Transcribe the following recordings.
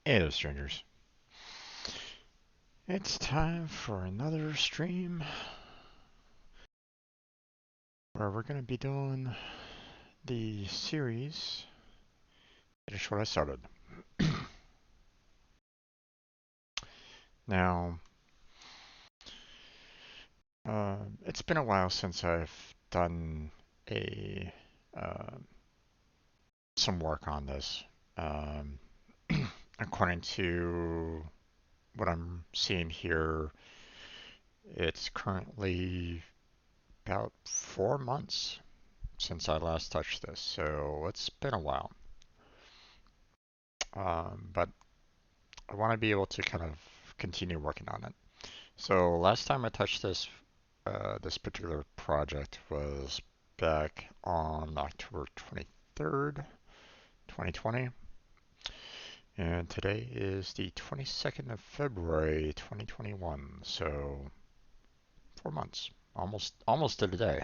Hello, strangers. It's time for another stream where we're going to be doing the series. Finish what I started. Now, it's been a while since I've done a uh, some work on this. Um, According to what I'm seeing here, it's currently about 4 months since I last touched this, so it's been a while. But I want to be able to kind of continue working on it. So last time I touched this particular project was back on October 23rd, 2020, and today is the 22nd of February, 2021. So 4 months, almost to the day.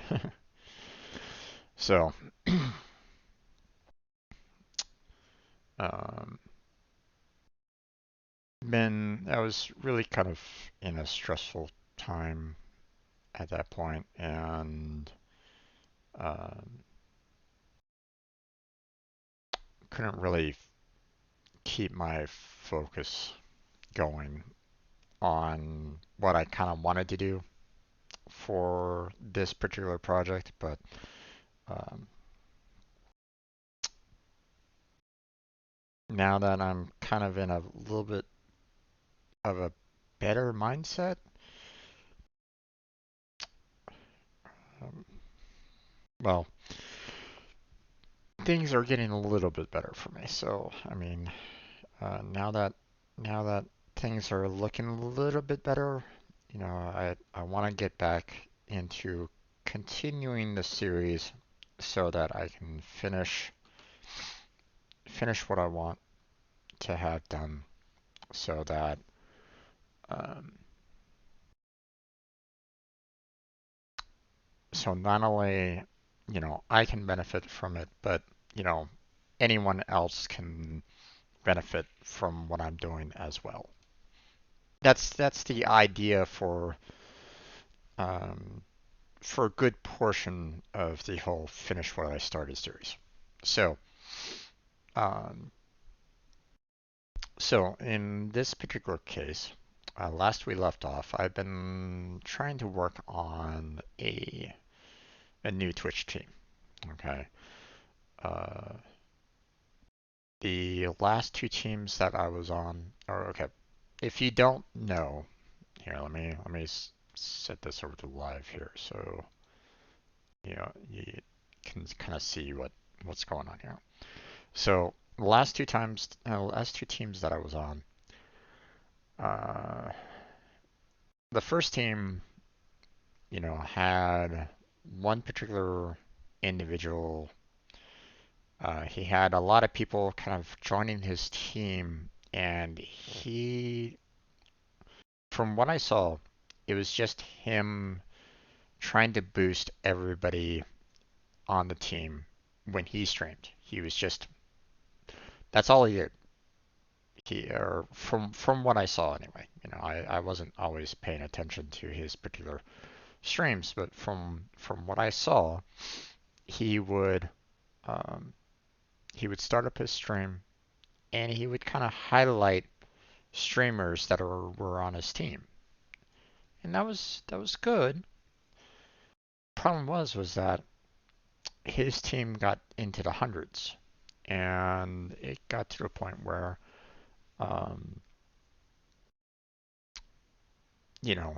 So um, I was really kind of in a stressful time at that point, and um, couldn't really keep my focus going on what I kind of wanted to do for this particular project, but um, now that I'm kind of in a little bit of a better mindset, um, well, things are getting a little bit better for me. So, I mean, now that things are looking a little bit better, I want to get back into continuing the series so that I can finish what I want to have done so that um, so not only I can benefit from it, but you know anyone else can benefit from what I'm doing as well. That's the idea um, for a good portion of the whole finish what I started series. So um, so in this particular case, last we left off, I've been trying to work on a new Twitch team. Okay. Uh, the last two teams that I was on, or okay, if you don't know, here let me set this over to live here, so you can kind of see what's going on here. So last two teams that I was on, uh, the first team, had one particular individual. He had a lot of people kind of joining his team, and from what I saw, it was just him trying to boost everybody on the team when he streamed. He was just that's all he did. Or from what I saw anyway. I wasn't always paying attention to his particular streams, but from what I saw, he would um, he would start up his stream and he would kind of highlight streamers that were on his team, and that was good. Problem was that his team got into the hundreds, and it got to the point where um,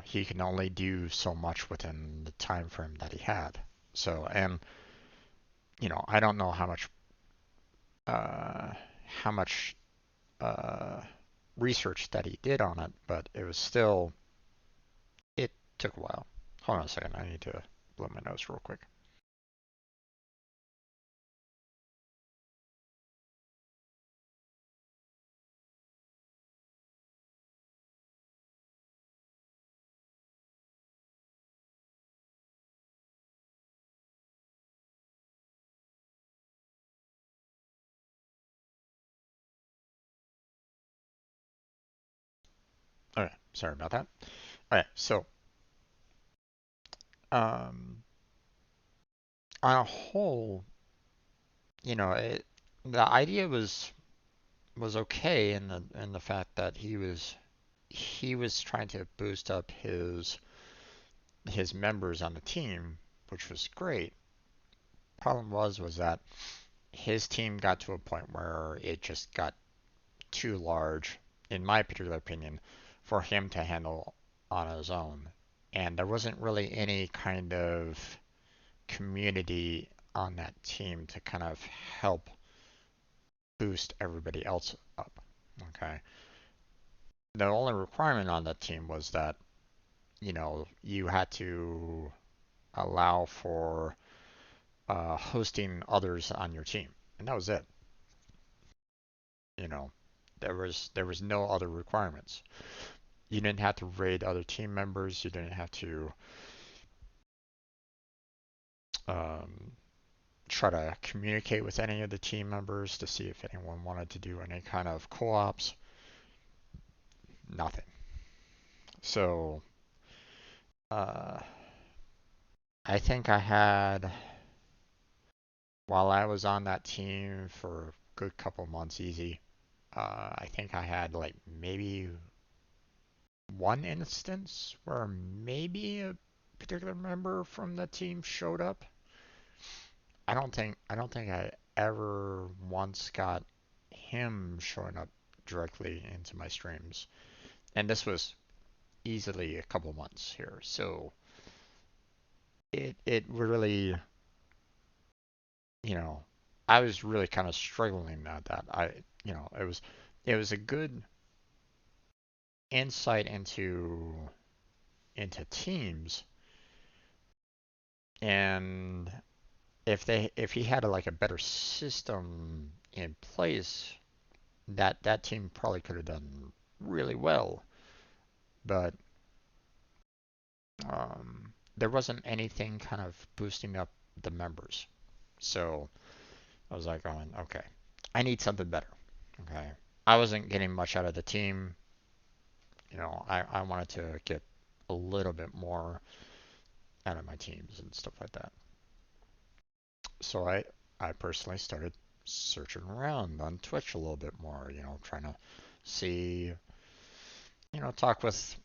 he can only do so much within the time frame that he had. So, and I don't know uh, how much uh, research that he did on it, but it took a while. Hold on a second, I need to blow my nose real quick. Okay, sorry about that. All right, so um, on a whole, the idea was okay in the fact that he was trying to boost up his members on the team, which was great. Problem was that his team got to a point where it just got too large, in my particular opinion, for him to handle on his own. And there wasn't really any kind of community on that team to kind of help boost everybody else up. Okay. The only requirement on that team was that, you had to allow for hosting others on your team. And that was it. You know, there was no other requirements. You didn't have to raid other team members. You didn't have to um, try to communicate with any of the team members to see if anyone wanted to do any kind of co-ops. Nothing. So uh, I think I had, while I was on that team for a good couple months, easy. I think I had like maybe one instance where maybe a particular member from the team showed up. I don't think I ever once got him showing up directly into my streams. And this was easily a couple months here. So it really, you know, I was really kind of struggling at that. It was a good insight into teams, and if he had like a better system in place, that team probably could have done really well. But there wasn't anything kind of boosting up the members. So I was like, going, okay, I need something better. Okay, I wasn't getting much out of the team. I wanted to get a little bit more out of my teams and stuff like that. So I personally started searching around on Twitch a little bit more, trying to see, talk with,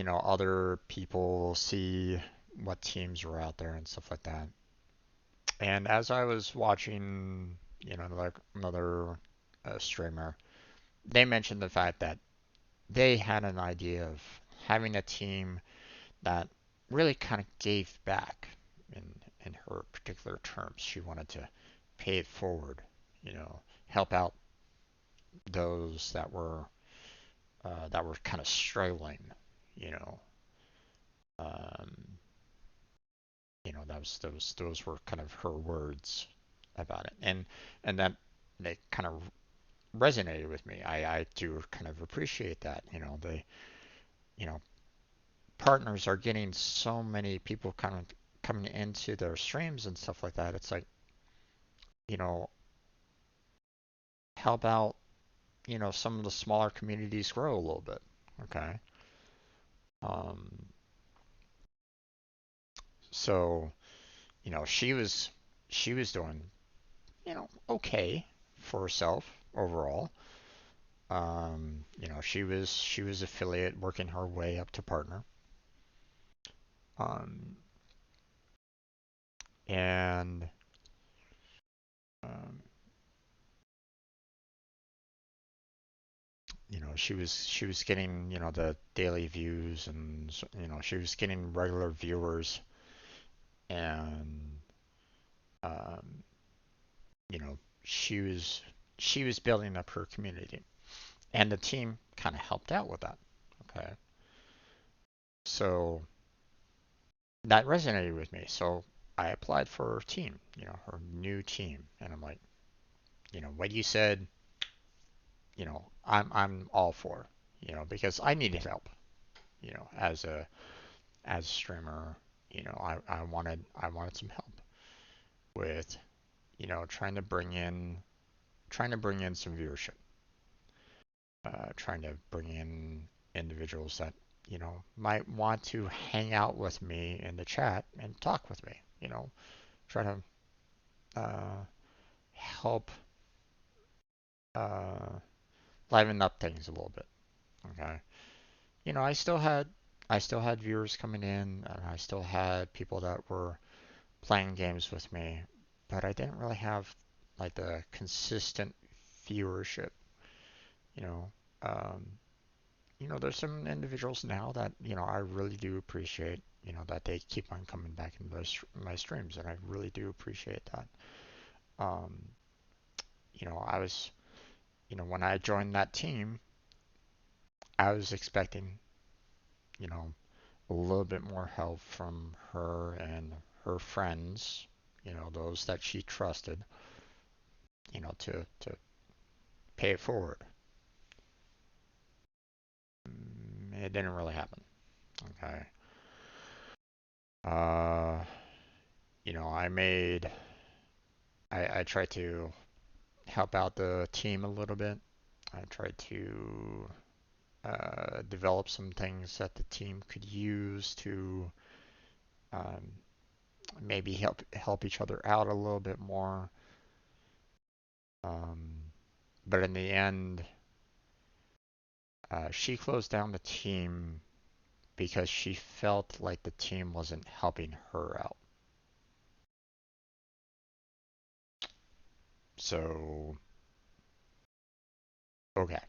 other people, see what teams were out there and stuff like that. And as I was watching, like another streamer, they mentioned the fact that they had an idea of having a team that really kind of gave back in in her particular terms. She wanted to pay it forward, help out those that were kind of struggling, you know. Um, those were kind of her words about it, and that they kind of resonated with me. I do kind of appreciate that. You know, partners are getting so many people kind of coming into their streams and stuff like that. It's like, you know, help out, some of the smaller communities grow a little bit. Okay. Um, so, she was doing, okay for herself overall. She was affiliate working her way up to partner. Um, and um, she was getting, the daily views, and she was getting regular viewers, and um, she was building up her community, and the team kind of helped out with that. Okay, so that resonated with me. So I applied for her team, her new team, and I'm like, what you said, I'm all for, because I needed help, as a streamer, I wanted some help with, trying to bring in some viewership, trying to bring in, individuals that, might want to hang out with me in the chat and talk with me, try to help uh, liven up things a little bit. Okay. I still had viewers coming in, and I still had people that were playing games with me, but I didn't really have like the consistent viewership. You know, um, there's some individuals now that I really do appreciate. That they keep on coming back into my streams, and I really do appreciate that. Um, I was, when I joined that team, I was expecting, you know, a little bit more help from her and her friends, those that she trusted, to pay it forward. It didn't really happen. Okay. Uh, I made, I tried to help out the team a little bit. I tried to develop some things that the team could use to um, maybe help each other out a little bit more. Um, but in the end, she closed down the team because she felt like the team wasn't helping her out. So, okay.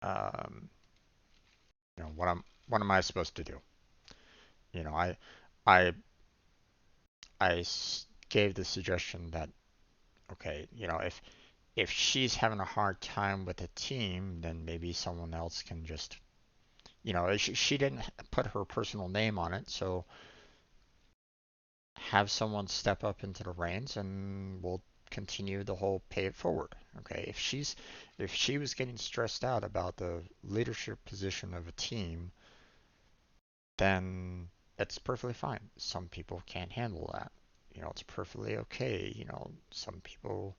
Um, what am I supposed to do? You know, I gave the suggestion that okay, if she's having a hard time with the team, then maybe someone else can just, she didn't put her personal name on it, so have someone step up into the reins and we'll continue the whole pay it forward. Okay, if she was getting stressed out about the leadership position of a team, then it's perfectly fine. Some people can't handle that. It's perfectly okay. Some people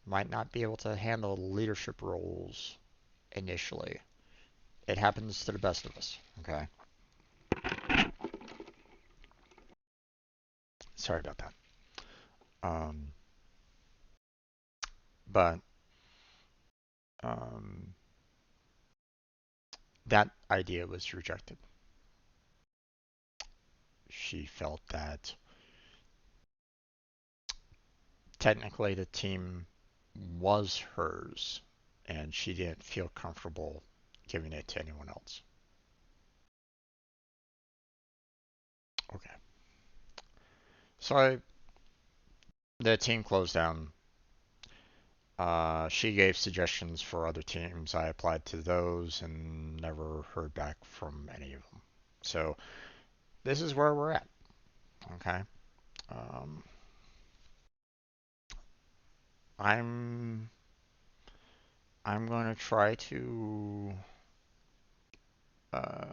might not be able to handle leadership roles initially. It happens to the best of us. Okay. Sorry about that. Um, but um, that idea was rejected. She felt that technically the team was hers and she didn't feel comfortable giving it to anyone else. Okay. So the team closed down. She gave suggestions for other teams. I applied to those and never heard back from any of them. So this is where we're at. Okay. Um, I'm I'm going to try to uh,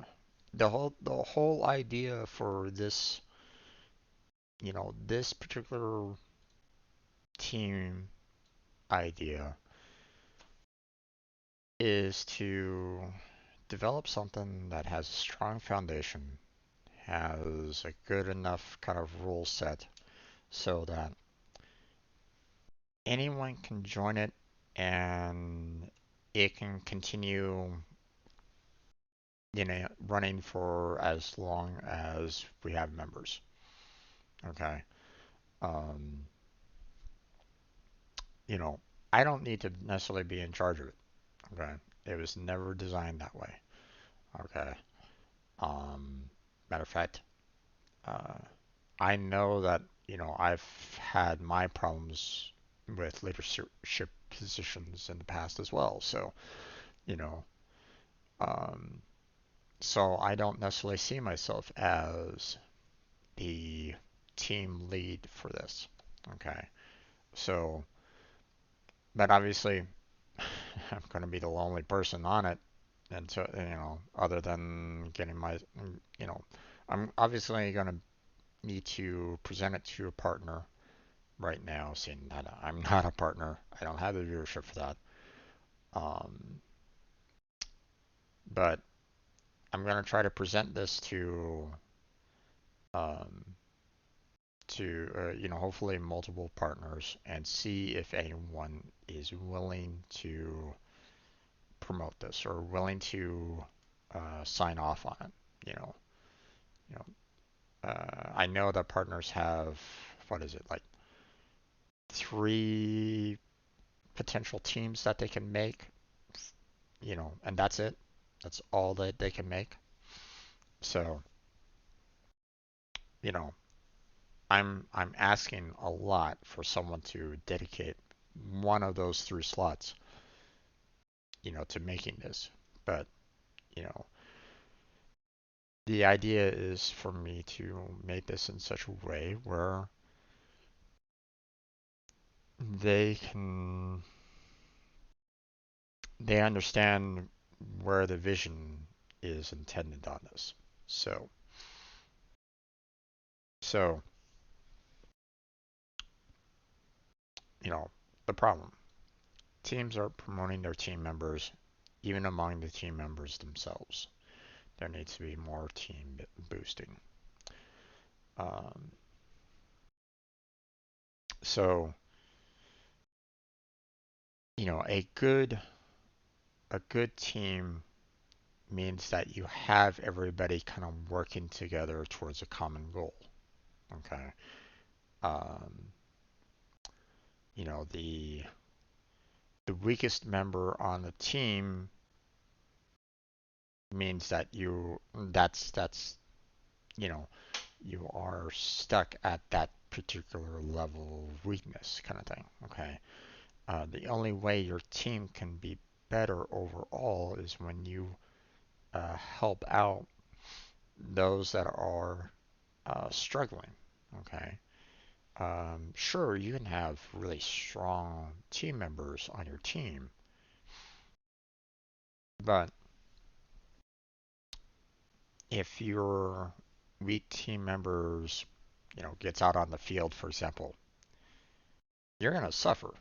the whole idea for this particular team idea is to develop something that has a strong foundation, has a good enough kind of rule set so that anyone can join it and it can continue, running for as long as we have members. Okay. Um, you know, I don't need to necessarily be in charge of it. Okay. It was never designed that way. Okay. Um, Matter of fact, uh, I know that, I've had my problems with leadership positions in the past as well. So, you know, um, so I don't necessarily see myself as the team lead for this. Okay. So, but obviously, I'm going to be the lonely person on it. And so, other than getting you know, I'm obviously going to need to present it to a partner right now, seeing that I'm not a partner. I don't have the viewership for that. Um, but I'm going to try to present this um, hopefully multiple partners and see if anyone is willing to promote this or willing to sign off on it. You know, you I know that partners have, what is it, like three potential teams that they can make, and that's it. That's all that they can make. So, you know, I'm asking a lot for someone to dedicate one of those three slots, to making this. But, you know, the idea is for me to make this in such a way where they can they understand where the vision is intended on this. So, so, you know, the problem. Teams are promoting their team members, even among the team members themselves. There needs to be more team boosting. Um, so, a good team means that you have everybody kind of working together towards a common goal. Okay. Um, the weakest member on the team means that that's you know you are stuck at that particular level of weakness kind of thing. Okay. The only way your team can be better overall is when you help out those that are struggling. Okay. Sure, you can have really strong team members on your team, but if your weak team members, gets out on the field, for example, you're going to suffer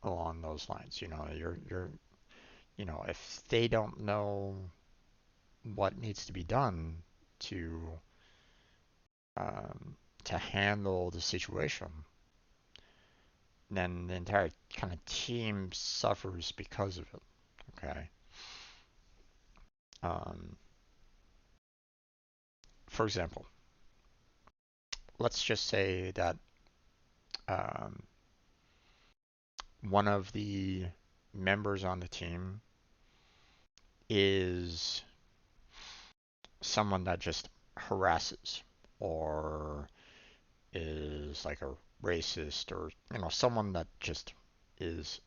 along those lines. If they don't know what needs to be done to um, to handle the situation, then the entire kind of team suffers because of it. Okay. Um, for example, let's just say that um, one of the members on the team is someone that just harasses or is like a racist or someone that just is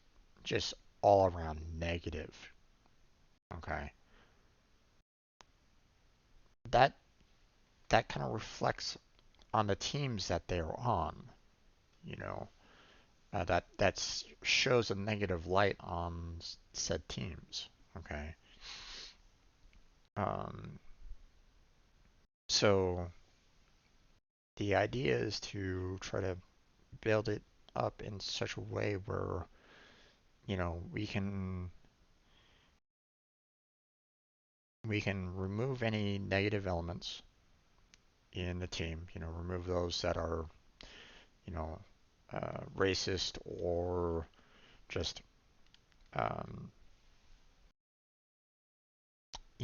just all around negative. Okay. That that kind of reflects on the teams that they're on. You know, that shows a negative light on said teams. Okay. Um, so the idea is to try to build it up in such a way where we can remove any negative elements in the team. Remove those that are you know racist or just um,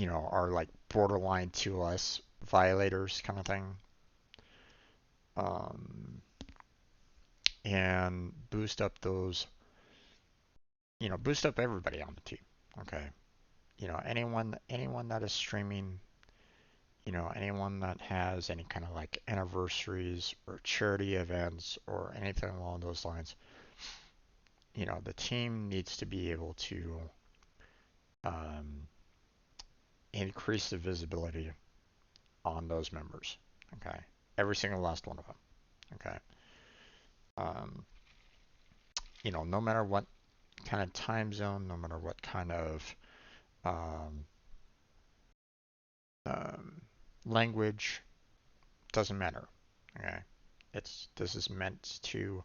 are like borderline TOS violators kind of thing. Um, and boost up everybody on the team. Okay. Anyone that is streaming, anyone that has any kind of like anniversaries or charity events or anything along those lines, the team needs to be able to um, increase the visibility on those members. Okay. Every single last one of them. Okay. Um, no matter what kind of time zone, no matter what kind of um, um, language, doesn't matter. Okay. This is meant to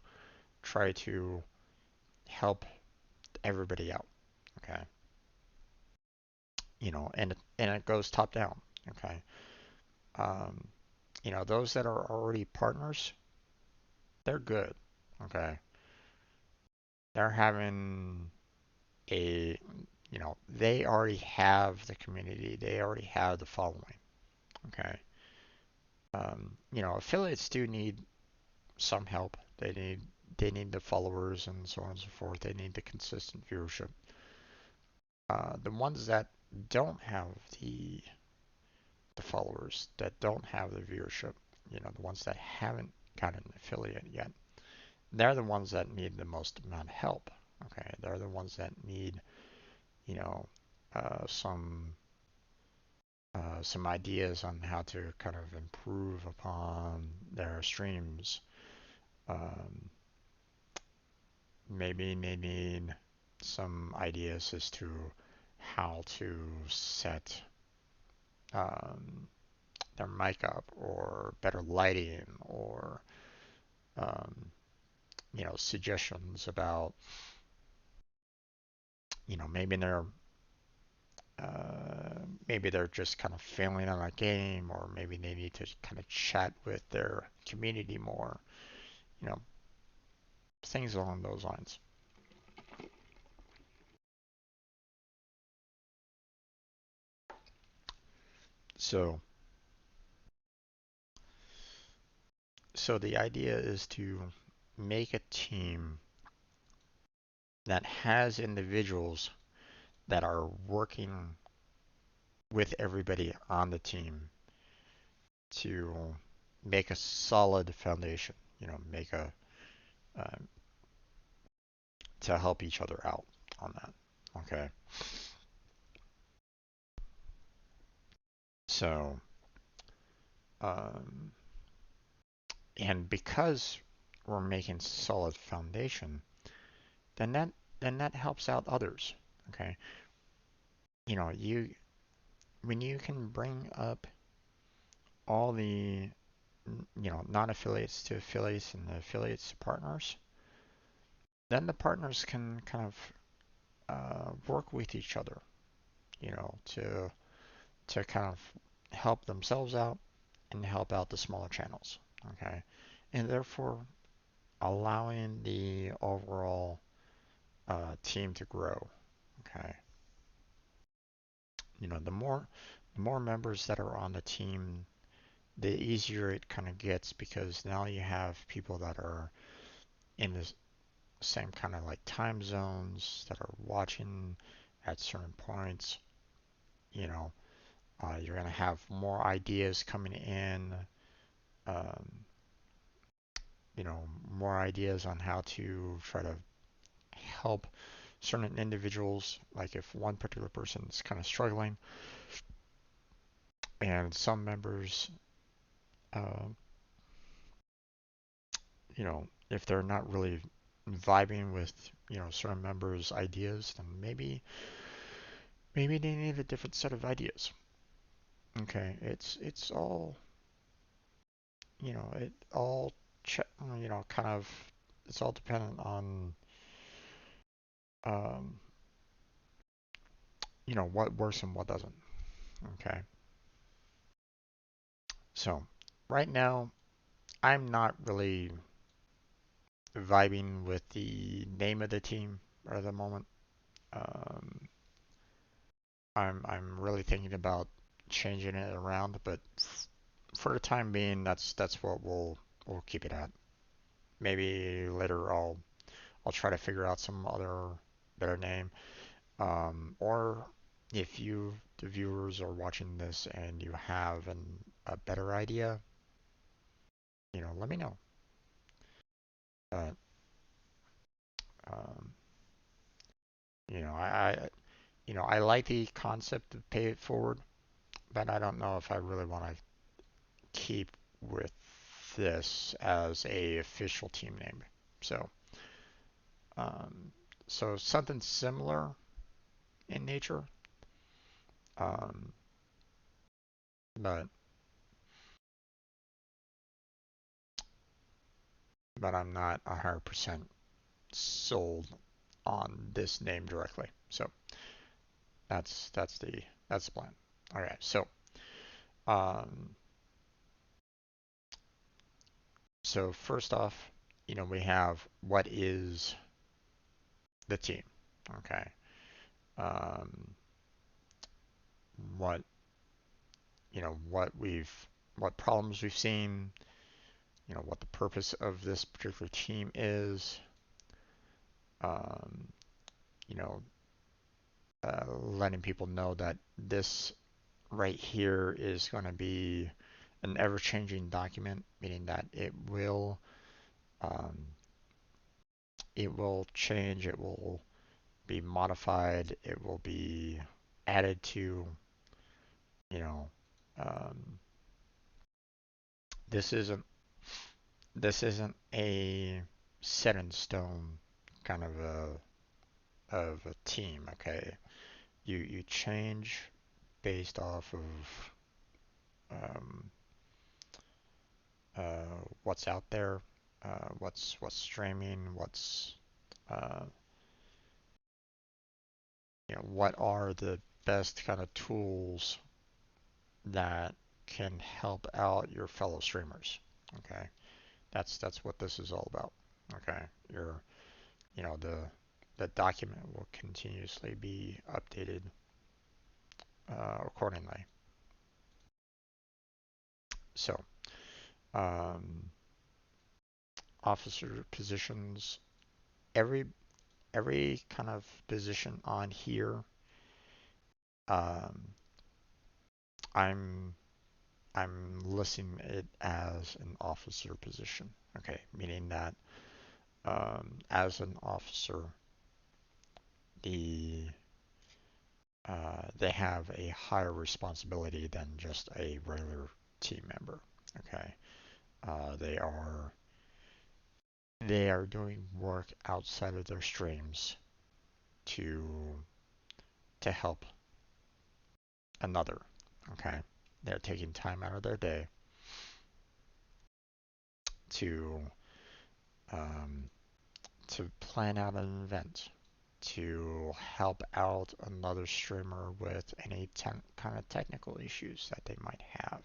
try to help everybody out. Okay. and it goes top down. Okay. Um, those that are already partners, they're good. Okay. They're having a, they already have the community. They already have the following. Okay. Affiliates do need some help. They need the followers and so on and so forth. They need the consistent viewership. The ones that don't have the followers, that don't have the viewership, the ones that haven't got an affiliate yet, they're the ones that need the most amount of help. Okay, they're the ones that need, you know, uh, some some ideas on how to kind of improve upon their streams. Um, Maybe they need some ideas as to how to set um, their mic up, or better lighting, or um, suggestions about, maybe they're just kind of failing on a game, or maybe they need to kind of chat with their community more, you know, things along those lines. So, so the idea is to make a team that has individuals that are working with everybody on the team to make a solid foundation, make a uh, to help each other out on that. Okay. So, um, and because we're making solid foundation, then that helps out others. Okay. You when you can bring up all the non-affiliates to affiliates and the affiliates to partners, then the partners can kind of work with each other, to kind of help themselves out and help out the smaller channels. Okay, and therefore allowing the overall team to grow. Okay, the more members that are on the team, the easier it kind of gets, because now you have people that are in the same kind of like time zones that are watching at certain points. You know, you're going to have more ideas coming in, um, more ideas on how to try to help certain individuals. Like if one particular person is kind of struggling, and some members, uh, if they're not really vibing with, certain members' ideas, then maybe they need a different set of ideas. Okay, it's all, it all, kind of, it's all dependent on, um, what works and what doesn't. Okay, so right now I'm not really vibing with the name of the team at the moment. Um, I'm really thinking about changing it around, but for the time being, that's what we'll keep it at. Maybe later I'll try to figure out some other better name. Or if you, the viewers, are watching this and you have a better idea, let me know. But um, I like the concept of pay it forward, but I don't know if I really want to keep with this as a official team name. So, um, so something similar in nature, um, but I'm not 100% sold on this name directly. So that's That's the plan. Okay, so um, so first off, we have what is the team. Okay. Um, what what problems we've seen, what the purpose of this particular team is, um, you know, letting people know that this right here is going to be an ever-changing document, meaning that um, it will change, it will be modified, it will be added to, you know, um, this isn't this isn't a set in stone kind of a team, okay? You change based off of um, what's out there, what's streaming, uh, what are the best kind of tools that can help out your fellow streamers. Okay, that's what this is all about. Okay, the document will continuously be updated accordingly. So, um, officer positions, every every kind of position on here, um, I'm I'm listing it as an officer position. Okay, meaning that as an officer, the they have a higher responsibility than just a regular team member. Okay, uh, they are they are doing work outside of their streams to help another. Okay, they're taking time out of their day to um, plan out an event, to help out another streamer with any kind of technical issues that they might have.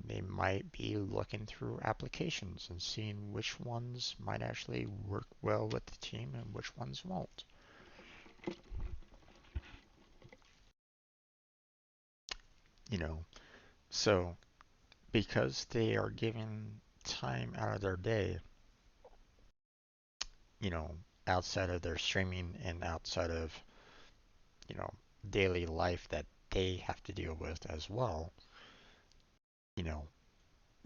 They might be looking through applications and seeing which ones might actually work well with the team and which ones won't. You know, so because they are giving time out of their day, you know, outside of their streaming and outside of, you know, daily life that they have to deal with as well, you know,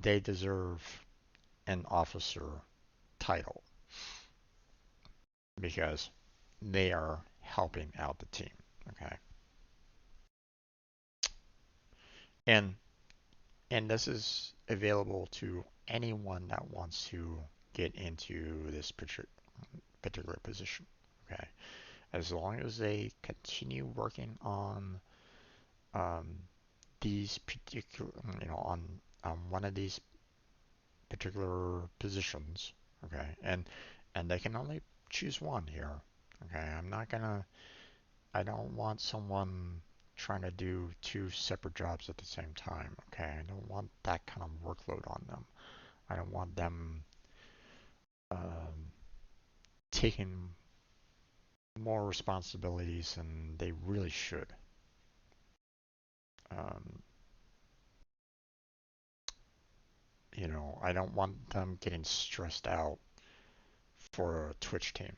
they deserve an officer title because they are helping out the team. Okay. And this is available to anyone that wants to get into this particular position. Okay. As long as they continue working on um, these particular, on one of these particular positions. Okay. And they can only choose one here. Okay. I don't want someone trying to do two separate jobs at the same time. Okay. I don't want that kind of workload on them. I don't want them um, taking more responsibilities than they really should. Um, I don't want them getting stressed out for a Twitch team.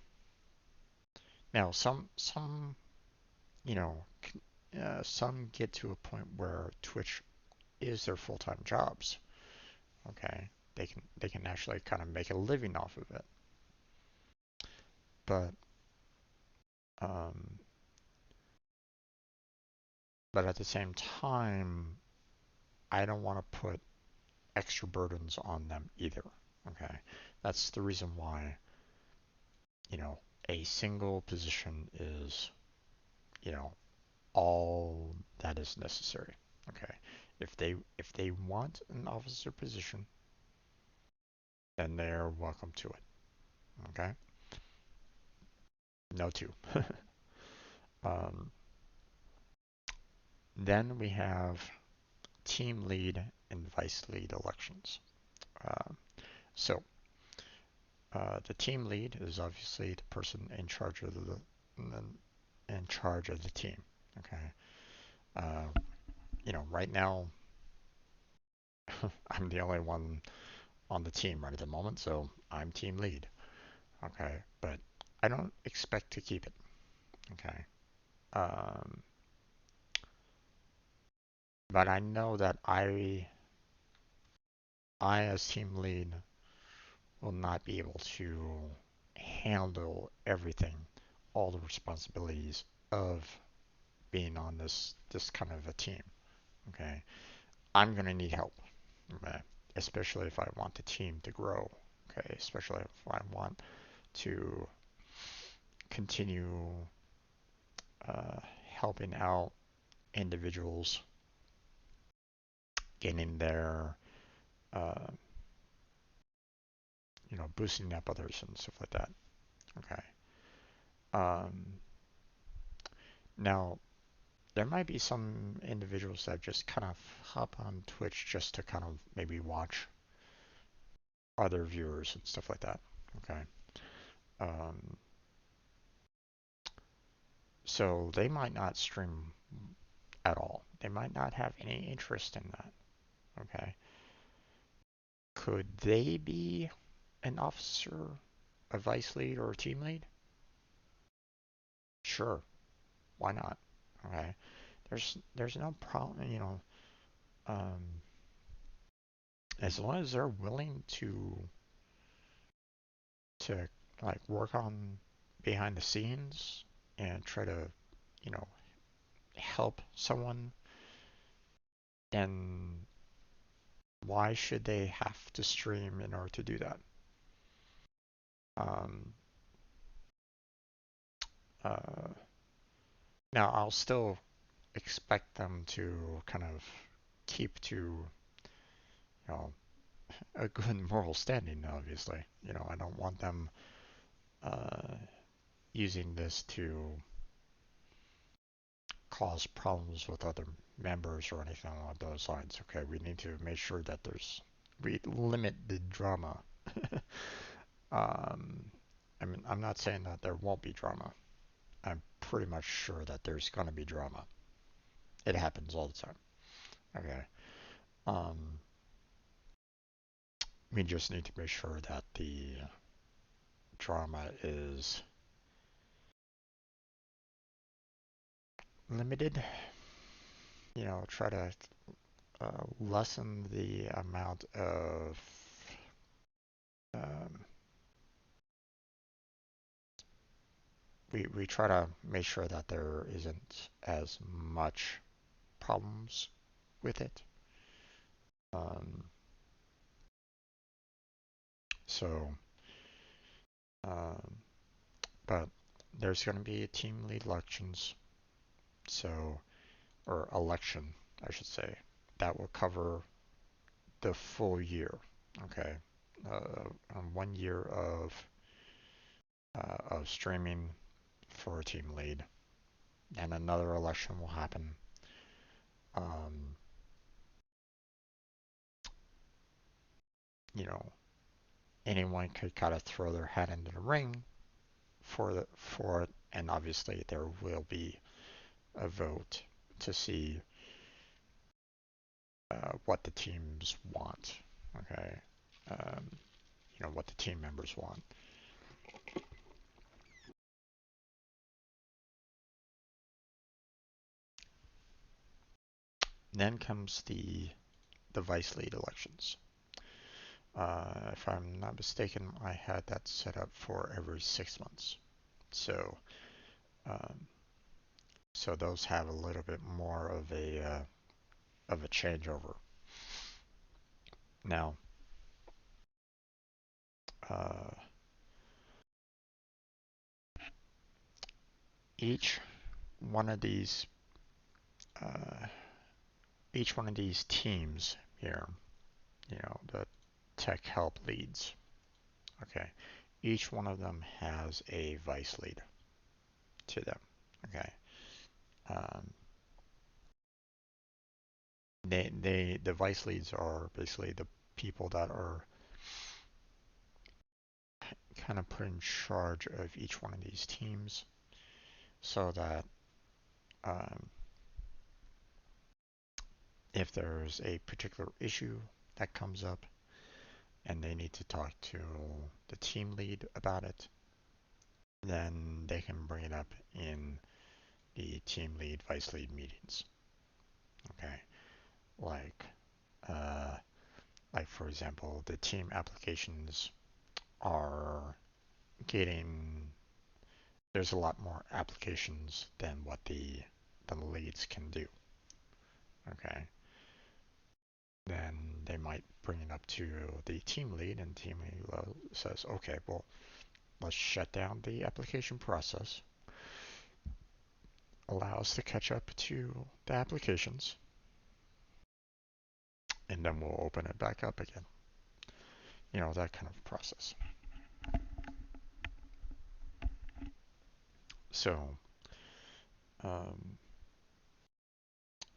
Now, you know, some get to a point where Twitch is their full-time jobs. Okay, they can actually kind of make a living off of it. But um, at the same time, I don't want to put extra burdens on them either. Okay, that's the reason why a single position is you know all that is necessary. Okay, if they want an officer position, then they're welcome to it. Okay, no two. um, Then we have team lead and vice lead elections. Uh, so the team lead is obviously the person in charge of the team. Okay. Uh, right now I'm the only one on the team right at the moment, so I'm team lead. Okay, but I don't expect to keep it. Okay. Um, but I know that I as team lead will not be able to handle everything, all the responsibilities of being on this kind of a team. Okay, I'm gonna need help, okay? Especially if I want the team to grow. Okay, especially if I want to continue uh, helping out individuals, getting their, uh, boosting up others and stuff like that. Okay. Um, Now, there might be some individuals that just kind of hop on Twitch just to kind of maybe watch other viewers and stuff like that. Okay. Um, so they might not stream at all. They might not have any interest in that. Okay. Could they be an officer, a vice lead, or a team lead? Sure. Why not? Okay. There's no problem, um, as long as they're willing to like work on behind the scenes and try to, you know, help someone, then why should they have to stream in order to do that? Um, uh, Now I'll still expect them to kind of keep to, a good moral standing, obviously. I don't want them uh, using this to cause problems with other members or anything along those lines. Okay, we need to make sure that we limit the drama. um, I mean, I'm not saying that there won't be drama. I'm pretty much sure that there's going to be drama. It happens all the time. Okay. Um, we just need to make sure that the drama is limited. Try to lessen the amount of um, we try to make sure that there isn't as much problems with it. Um, so, um, but there's going to be team lead elections, so or election, I should say, that will cover the full year. Okay, 1 year of streaming for a team lead, and another election will happen. Um, you know, Anyone could kind of throw their hat into the ring for it, and obviously there will be a vote to see what the teams want. Okay, um, what the team members want. Then comes the vice lead elections. If I'm not mistaken, I had that set up for every 6 months. So, um, so those have a little bit more of a changeover. Now, uh, each one of these uh, each one of these teams here, the tech help leads, okay, each one of them has a vice lead to them, okay. Um, the vice leads are basically the people that are kind of put in charge of each one of these teams, so that um, if there's a particular issue that comes up and they need to talk to the team lead about it, then they can bring it up in the team lead vice lead meetings. Okay, like uh, like for example, the team applications are getting there's a lot more applications than what the leads can do. Okay, then they might bring it up to the team lead, and team lead says, okay, well, let's shut down the application process, allow us to catch up to the applications, and then we'll open it back up again. You know, that kind of process. So, um,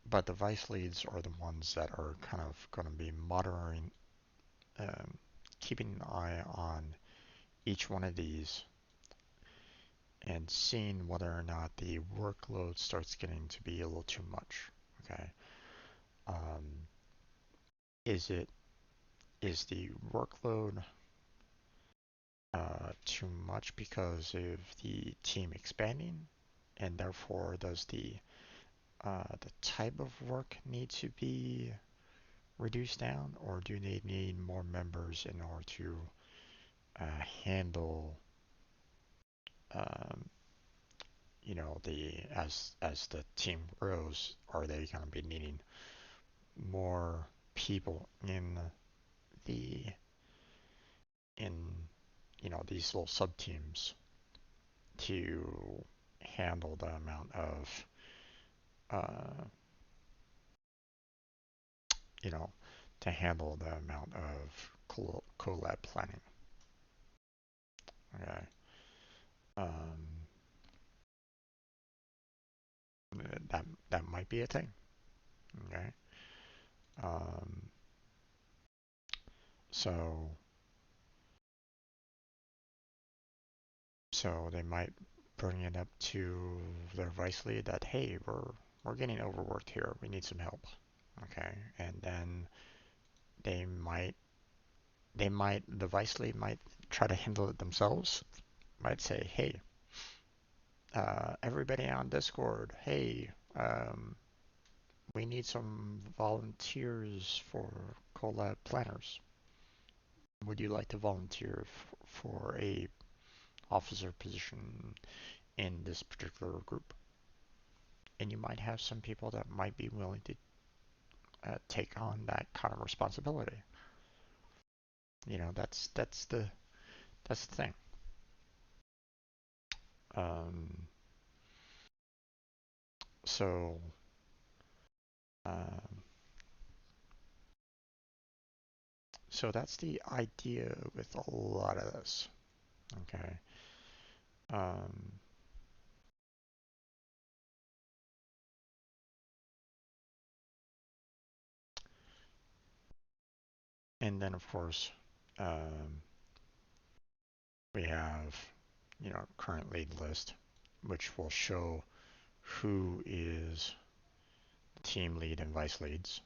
but the vice leads are the ones that are kind of going to be monitoring, um, keeping an eye on each one of these and seeing whether or not the workload starts getting to be a little too much. Okay. Um, is the workload too much because of the team expanding, and therefore does the type of work need to be reduced down, or do they need more members in order to handle, um, as the team grows, are they going to be needing more people the in these little sub teams to handle the amount of uh, you know to handle the amount of collab planning. Okay. Um, that might be a thing. Okay. Um, so so they might bring it up to their vice lead that, hey, we're getting overworked here. We need some help. Okay. And then they might the vice lead might try to handle it themselves. Might say, hey, everybody on Discord, hey, um, we need some volunteers for collab planners. Would you like to volunteer for a officer position in this particular group? And you might have some people that might be willing to take on that kind of responsibility. That's the thing. Um, so um, so that's the idea with a lot of this. Okay. Um, and then of course, um, we have, current lead list, which will show who is team lead and vice leads,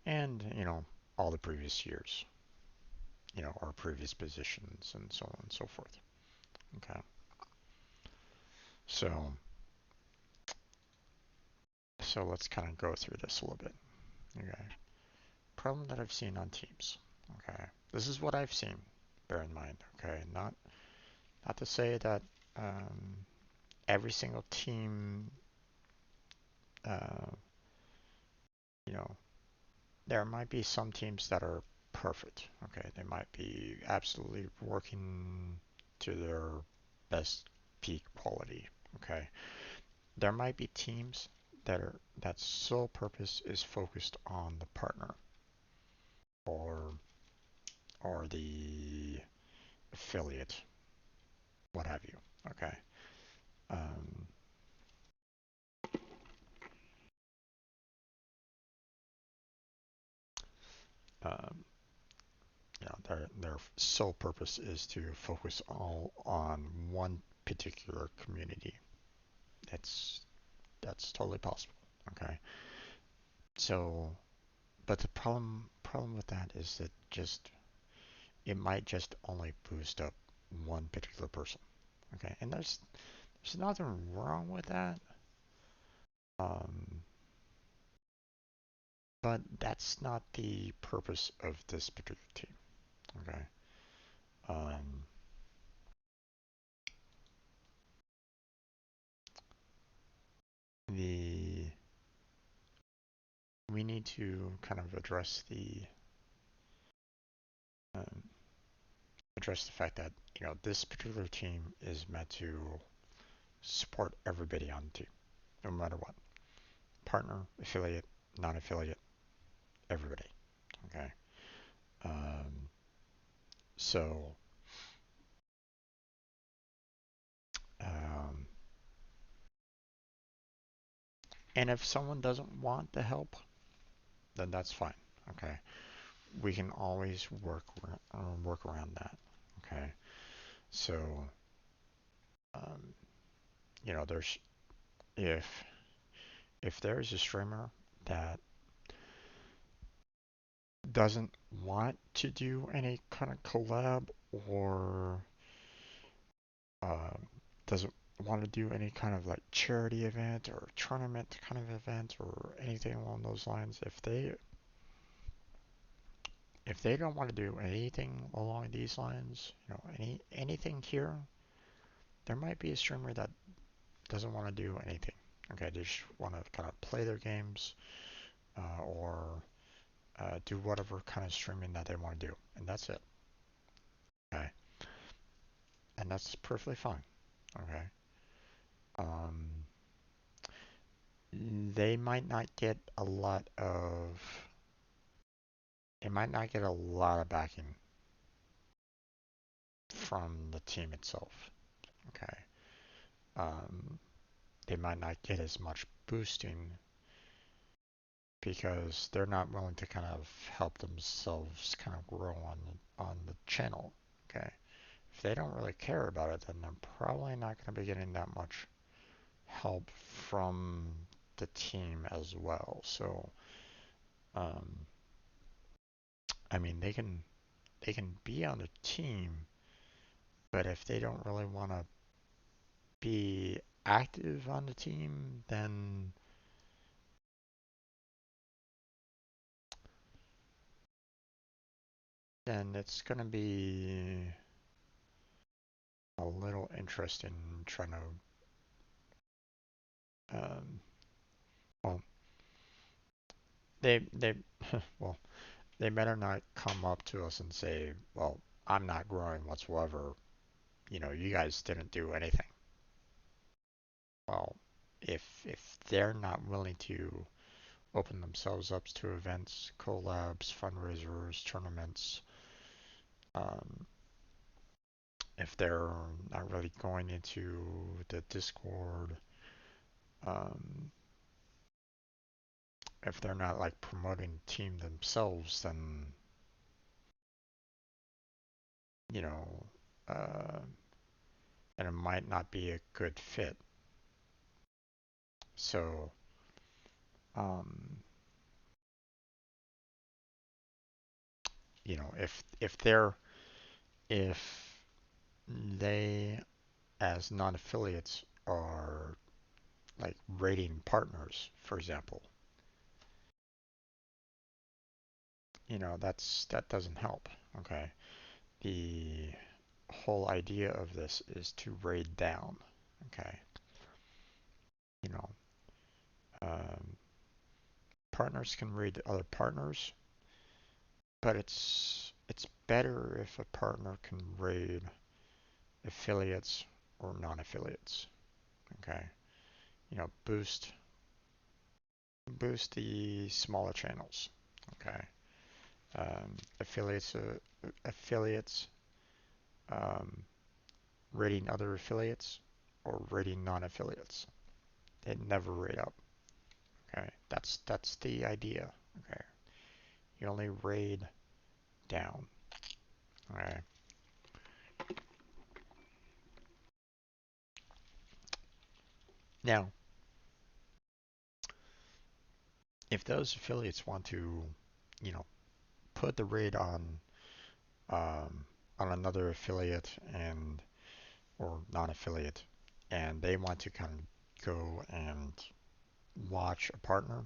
and, all the previous years, our previous positions and so on and so forth. Okay. So, so let's kind of go through this a little bit. Okay. Problem that I've seen on teams. Okay. This is what I've seen. Bear in mind. Okay. Not to say that every single team, uh, you know, there might be some teams that are perfect. Okay, they might be absolutely working to their best peak quality. Okay, there might be teams that sole purpose is focused on the partner or the affiliate, what have you. Okay, um, Um, their sole purpose is to focus all on one particular community. That's that's totally possible. Okay. So, but the problem with that is that just it might just only boost up one particular person. Okay, and there's nothing wrong with that. Um, but that's not the purpose of this particular team. Okay. Um, the we need to kind of um, address the fact that this particular team is meant to support everybody on the team, no matter what, partner, affiliate, non-affiliate, everybody. Okay. Um, so, um, and if someone doesn't want the help, then that's fine. Okay. We can always work around that. Okay. So, um, there's if there's a streamer that doesn't want to do any kind of collab or um, doesn't want to do any kind of like charity event or tournament kind of event or anything along those lines, if they don't want to do anything along these lines, anything here, there might be a streamer that doesn't want to do anything. Okay, they just want to kind of play their games or do whatever kind of streaming that they want to do, and that's it. Okay, and that's perfectly fine. Okay, um, they might not get a lot of backing from the team itself. Okay, um, they might not get as much boosting because they're not willing to kind of help themselves kind of grow on the channel. Okay, if they don't really care about it, then they're probably not going to be getting that much help from the team as well. So, um, I mean, they can be on the team, but if they don't really want to be active on the team, then it's going to be a little interesting trying to well, they well, they better not come up to us and say, well, I'm not growing whatsoever. You guys didn't do anything. Well, if they're not willing to open themselves up to events, collabs, fundraisers, tournaments, um, if they're not really going into the Discord, um, if they're not like promoting the team themselves, then you know, uh, and it might not be a good fit. So, um, if they as non-affiliates are like rating partners, for example, that doesn't help. Okay, the whole idea of this is to raid down. Okay, you know, um, partners can raid other partners, but it's better if a partner can raid affiliates or non-affiliates. Okay, boost the smaller channels. Okay, affiliates um, rating other affiliates or rating non-affiliates. They never rate up. Okay, that's the idea. Okay, You only raid down. Alright. Now, if those affiliates want to, you know, put the raid um, on another affiliate and or non-affiliate, and they want to kind of go and watch a partner,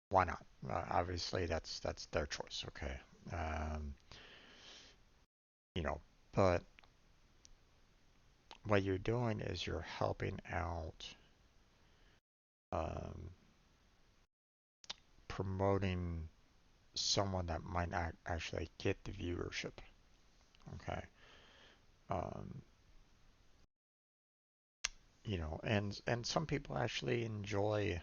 why not? Obviously, that's their choice. Okay, um, you know, but what you're doing is you're helping out, um, promoting someone that might not actually get the viewership. Okay, um, and some people actually enjoy,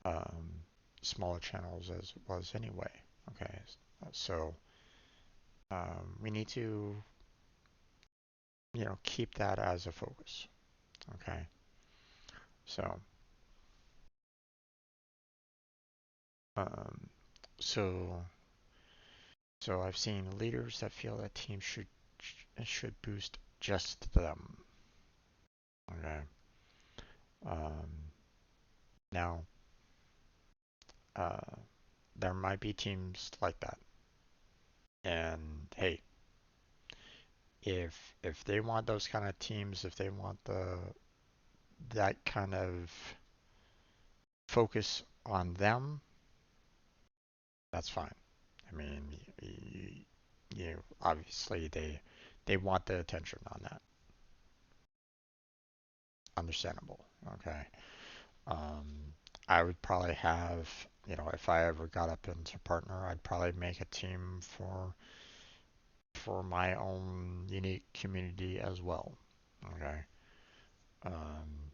um, smaller channels as it was anyway. Okay, so we need to, keep that as a focus. Okay, so um, so so I've seen leaders that feel that teams should boost just them. Okay, um, now uh, there might be teams like that, and hey, if they want those kind of teams, if they want the that kind of focus on them, that's fine. I mean, obviously they want the attention on that. Understandable. Okay. Um, I would probably have, if I ever got up into partner, I'd probably make a team for my own unique community as well. Okay. Um,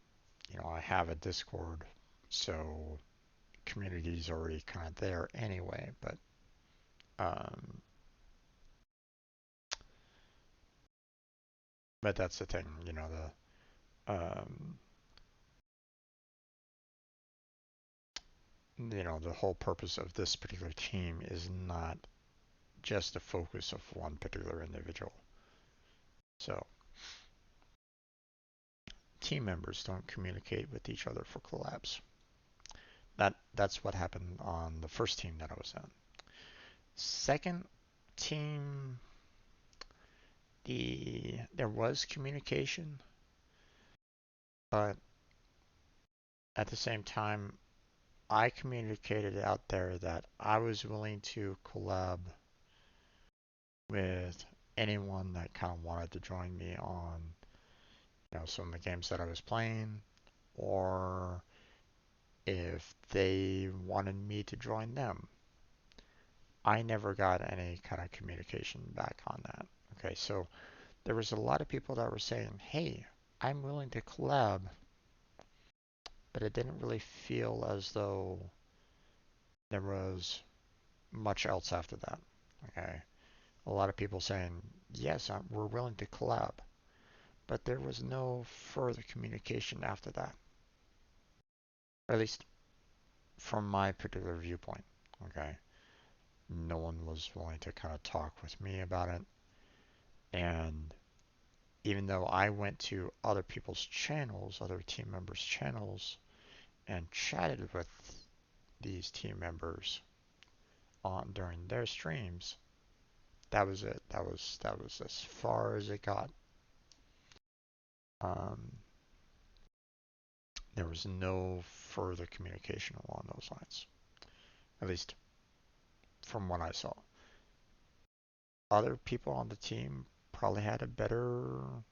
I have a Discord, so community's already kind of there anyway, um, but that's the thing, the whole purpose of this particular team is not just the focus of one particular individual. So team members don't communicate with each other for collabs. That's what happened on the first team that I was on. Second team, there was communication, but at the same time, I communicated out there that I was willing to collab with anyone that kind of wanted to join me on, some of the games that I was playing, or if they wanted me to join them. I never got any kind of communication back on that. Okay, so there was a lot of people that were saying, "Hey, I'm willing to collab," but it didn't really feel as though there was much else after that. Okay, a lot of people saying, "Yes, we're willing to collab," but there was no further communication after that, or at least from my particular viewpoint. Okay, no one was willing to kind of talk with me about it, and even though I went to other people's channels, other team members' channels, and chatted with these team members on during their streams, that was it. That was as far as it got. Um, there was no further communication along those lines, at least from what I saw. Other people on the team probably had a better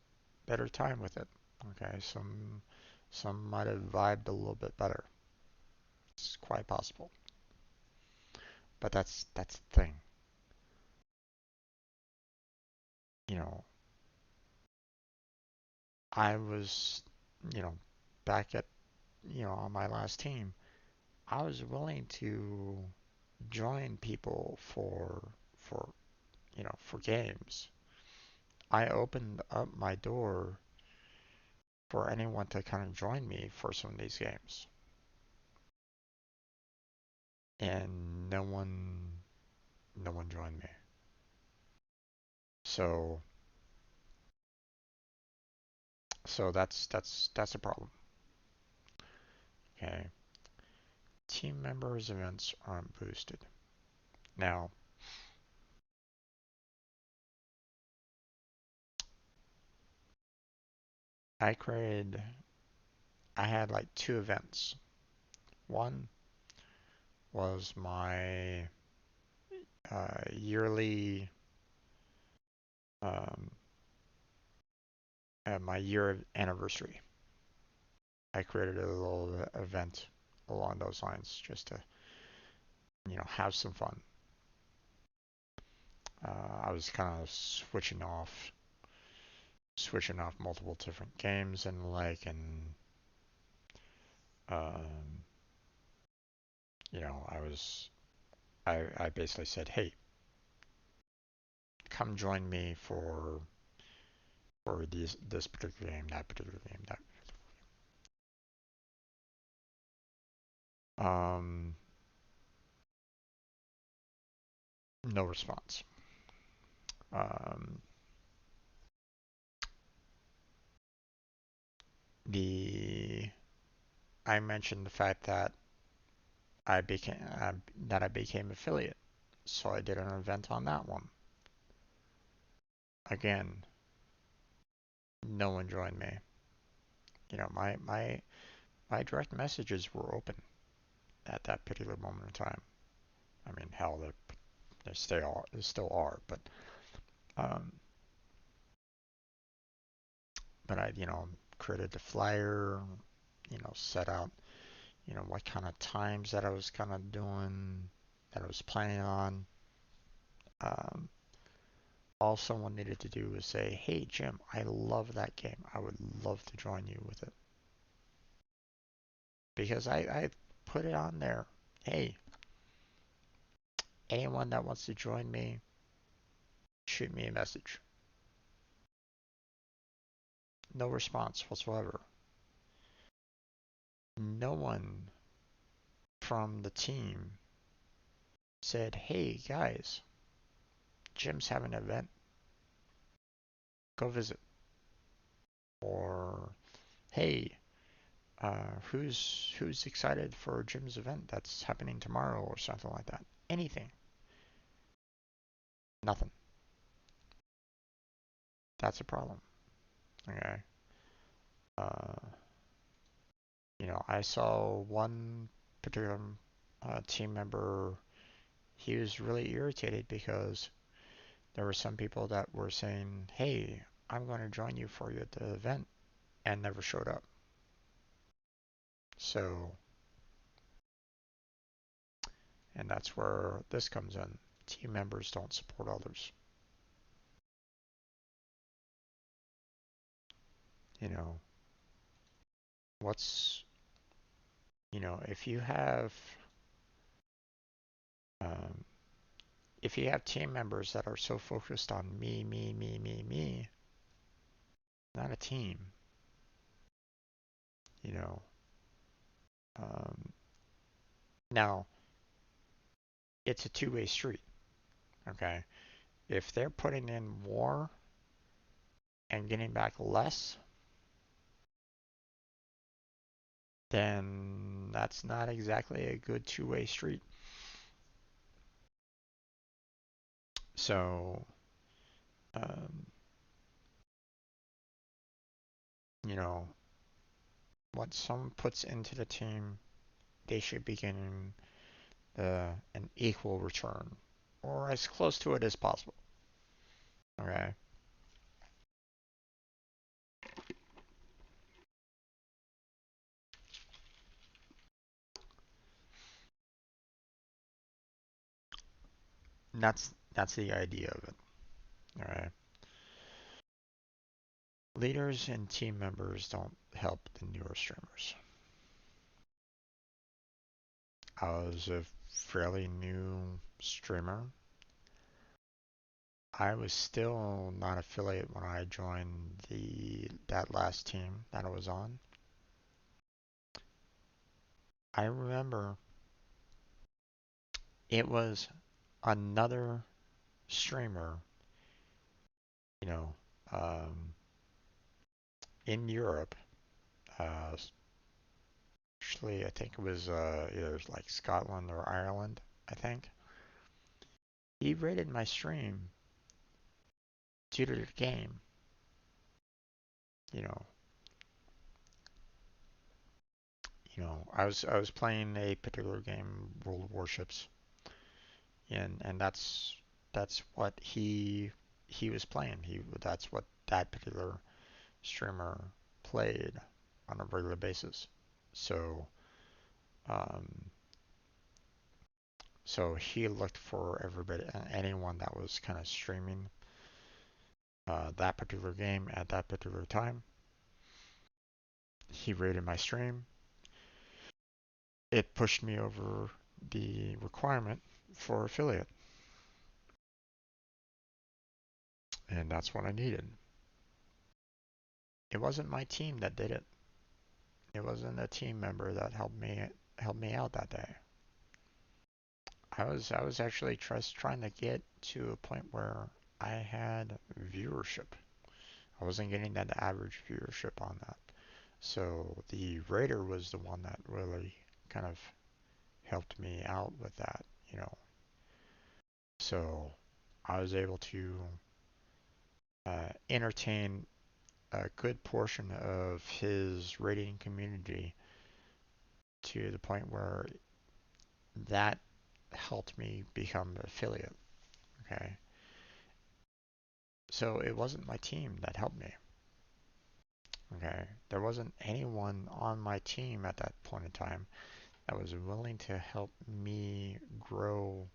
time with it. Okay, some might have vibed a little bit better. It's quite possible. But that's the thing. You know, I was, you know, back at, on my last team, I was willing to join people for games. I opened up my door for anyone to kind of join me for some of these games. and no one joined me. So that's a problem. Okay. Team members events aren't boosted. Now, I created I had like two events. One was yearly um, my year anniversary. I created a little event along those lines just to have some fun. I was kind of switching off multiple different games and um, I basically said, hey, come join me for this particular game, that particular game, that. Um, no response. Um, the I mentioned the fact that I became affiliate, so I did an event on that one. Again, no one joined me. My direct messages were open at that particular moment in time. I mean, hell, they still are, um, but I created the flyer, set out what kind of times that I was kind of doing, that I was planning on. Um, all someone needed to do was say, "Hey Jim, I love that game. I would love to join you with it," because I put it on there. Hey, anyone that wants to join me, shoot me a message. No response whatsoever. No one from the team said, "Hey guys, Jim's having an event. Go visit." Or, "Hey, who's excited for Jim's event that's happening tomorrow," or something like that. Anything. Nothing. That's a problem. Okay. Uh, I saw one particular team member. He was really irritated because there were some people that were saying, "Hey, I'm going to join you for you at the event," and never showed up. So, and that's where this comes in. Team members don't support others. You know, what's, if you have, um, team members that are so focused on me, me, me, me, me, not a team, you know. Um, now, it's a two-way street, okay? If they're putting in more and getting back less, then that's not exactly a good two-way street. So, um, you know, what someone puts into the team, they should be getting an equal return, or as close to it as possible. Okay, and that's the idea of it. All right, leaders and team members don't help the newer streamers. I was a fairly new streamer. I was still not affiliate when I joined the that last team that I was on. I remember It was another streamer, you know, um, in Europe. Uh, Actually, I think it was either like Scotland or Ireland, I think. He rated my stream due to the game. You know, I was playing a particular game, World of Warships, and that's what he was playing. That's what that particular streamer played on a regular basis. So um, so he looked for everybody, anyone that was kind of streaming that particular game at that particular time. He rated my stream. It pushed me over the requirement for affiliate, and that's what I needed. It wasn't my team that did it. It wasn't a team member that helped me out that day. I was actually just trying to get to a point where I had viewership. I wasn't getting that average viewership on that. So the Raider was the one that really kind of helped me out with that. So I was able to entertain a good portion of his rating community to the point where that helped me become an affiliate. Okay. So it wasn't my team that helped me. Okay. There wasn't anyone on my team at that point in time that was willing to help me grow,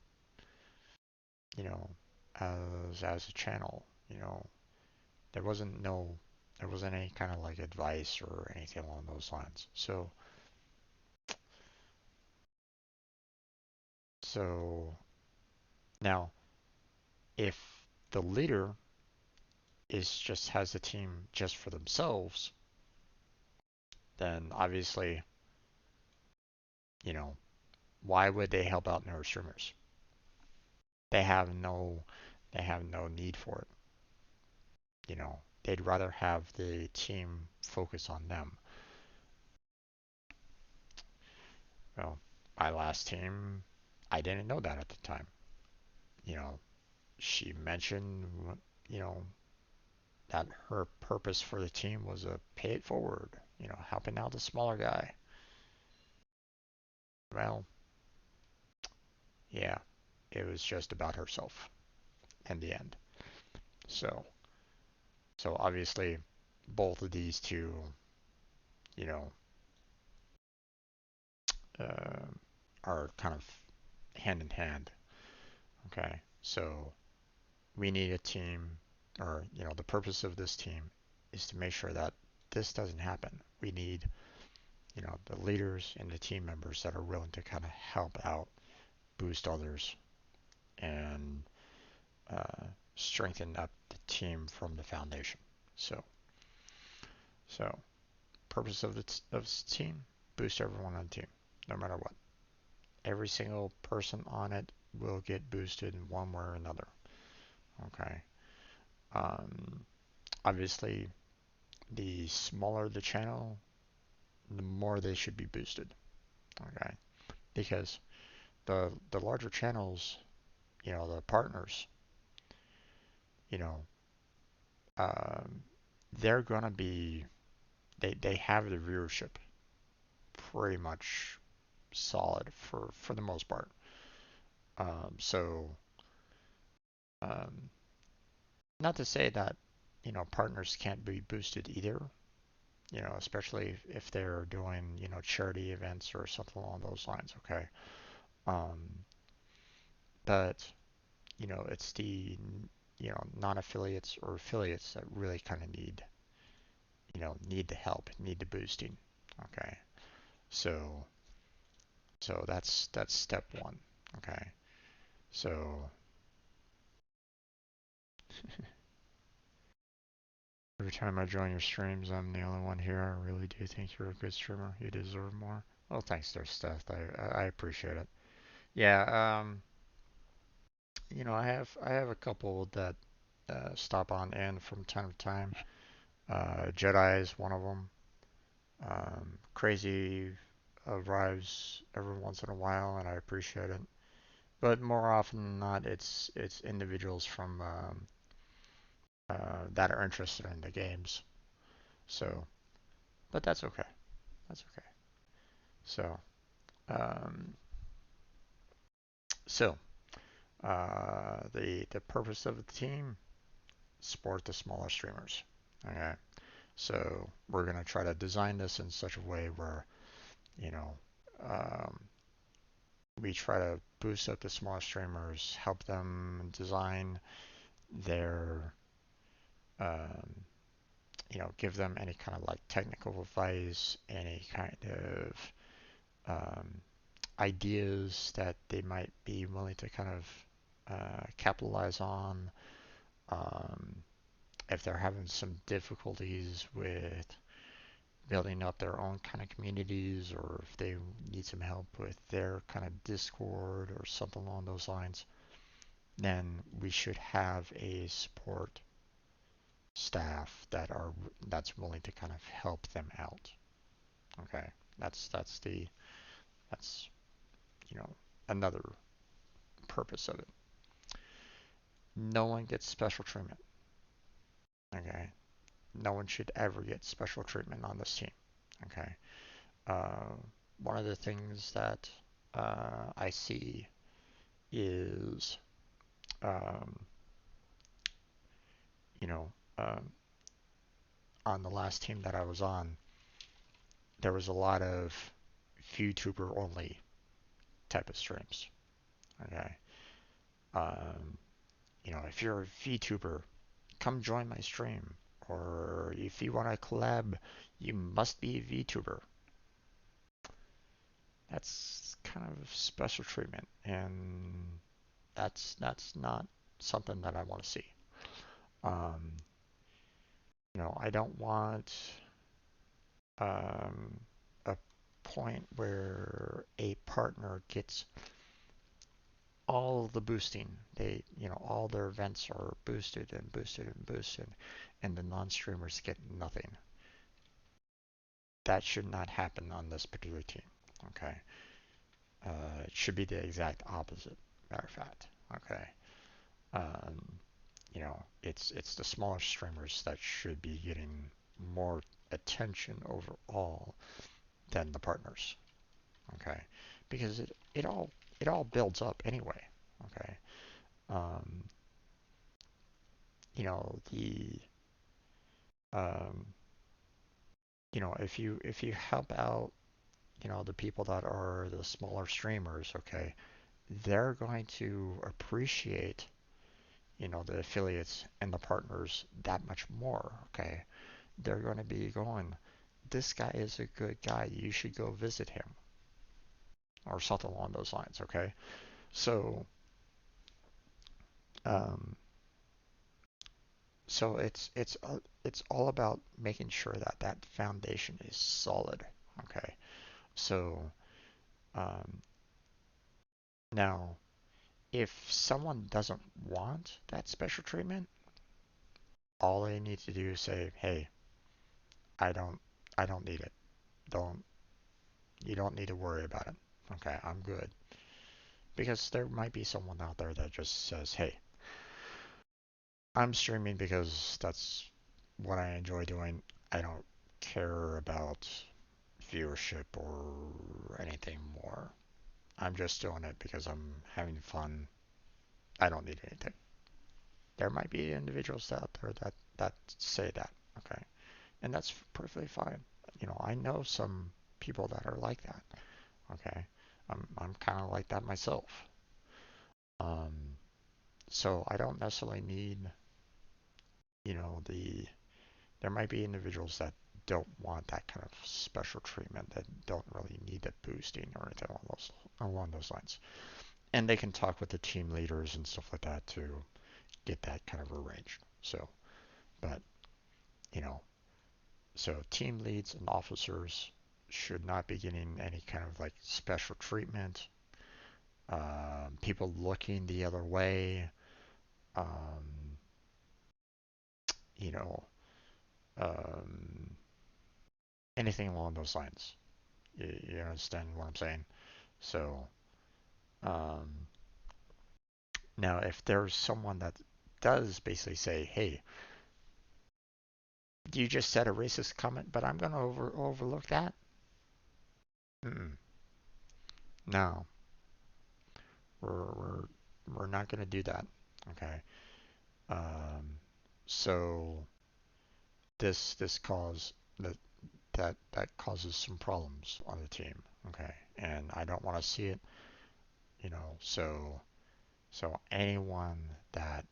you know, as a channel. You know, there wasn't no there wasn't any kind of like advice or anything along those lines. So now if the leader is just has the team just for themselves, then obviously, you know, why would they help out newer streamers? They have no they have no need for it. They'd rather have the team focus on them. Well, my last team, I didn't know that at the time. You know, she mentioned, you know, that her purpose for the team was a pay it forward, helping out the smaller guy. Well, yeah, it was just about herself in the end. So, so obviously, both of these two, you know, uh, are kind of hand in hand. Okay, so we need a team, or the purpose of this team is to make sure that this doesn't happen. We need, the leaders and the team members that are willing to kind of help out, boost others, and uh, strengthen up the team from the foundation. So, so purpose of the team: boost everyone on the team, no matter what. Every single person on it will get boosted in one way or another. Okay. Um, Obviously, the smaller the channel, the more they should be boosted. Okay. Because the larger channels, the partners, you know, um, they're gonna be they have the viewership pretty much solid for the most part. So um, not to say that partners can't be boosted either. Especially if they're doing charity events or something along those lines. Okay. Um, but it's the non-affiliates or affiliates that really kind of need the help, need the boosting. Okay. So that's step one. Okay. So every time I join your streams, I'm the only one here. I really do think you're a good streamer. You deserve more. Well, thanks there, Steph. I appreciate it. Yeah, I have a couple that stop on in from time to time. Jedi is one of them. Crazy arrives every once in a while, and I appreciate it. But more often than not, it's individuals from that are interested in the games. So, but that's okay. That's okay. So, um, so the purpose of the team: support the smaller streamers. Okay. So we're gonna try to design this in such a way where you know um, we try to boost up the smaller streamers, help them design their um, give them any kind of like technical advice, any kind of um, ideas that they might be willing to kind of capitalize on. Um, if they're having some difficulties with building up their own kind of communities, or if they need some help with their kind of Discord or something along those lines, then we should have a support staff that's willing to kind of help them out. Okay, that's you know another purpose of it. No one gets special treatment. Okay, no one should ever get special treatment on this team. Okay, uh, one of the things that I see is um, you know um, on the last team that I was on, there was a lot of VTuber only type of streams. Okay, um, if you're a VTuber, come join my stream. Or if you want to collab, you must be a VTuber. That's kind of special treatment, and that's not something that I want to see. Um, I don't want um, a point where a partner gets all the boosting. All their events are boosted and boosted and boosted, and the non-streamers get nothing. That should not happen on this particular team. Okay, it should be the exact opposite. Matter of fact. Okay. Um, it's the smaller streamers that should be getting more attention overall than the partners. Okay, because it all builds up anyway. Okay, um, the um, if you help out, the people that are the smaller streamers, okay, they're going to appreciate, the affiliates and the partners that much more. Okay, they're going to be going, this guy is a good guy. You should go visit him, or something along those lines. Okay, so um, it's all about making sure that that foundation is solid. Okay, so um, now if someone doesn't want that special treatment, all they need to do is say, "Hey, I don't, I don't need it. Don't You don't need to worry about it. Okay, I'm good." Because there might be someone out there that just says, "Hey, I'm streaming because that's what I enjoy doing. I don't care about viewership or anything more. I'm just doing it because I'm having fun. I don't need anything." There might be individuals out there that say that, okay, and that's perfectly fine. I know some people that are like that. Okay, I'm kind of like that myself. Um, so I don't necessarily need, there might be individuals that don't want that kind of special treatment, that don't really need the boosting or anything along those lines. And they can talk with the team leaders and stuff like that to get that kind of arranged. So, but, you know, so team leads and officers should not be getting any kind of like special treatment. people looking the other way, um, you know, um, anything along those lines. You understand what I'm saying? So, um, now if there's someone that does basically say, hey, you just said a racist comment, but I'm going to overlook that. Mm-mm. No, we're we're we're not going to do that. Okay. Um, so this cause that causes some problems on the team. Okay, and I don't want to see it. So anyone that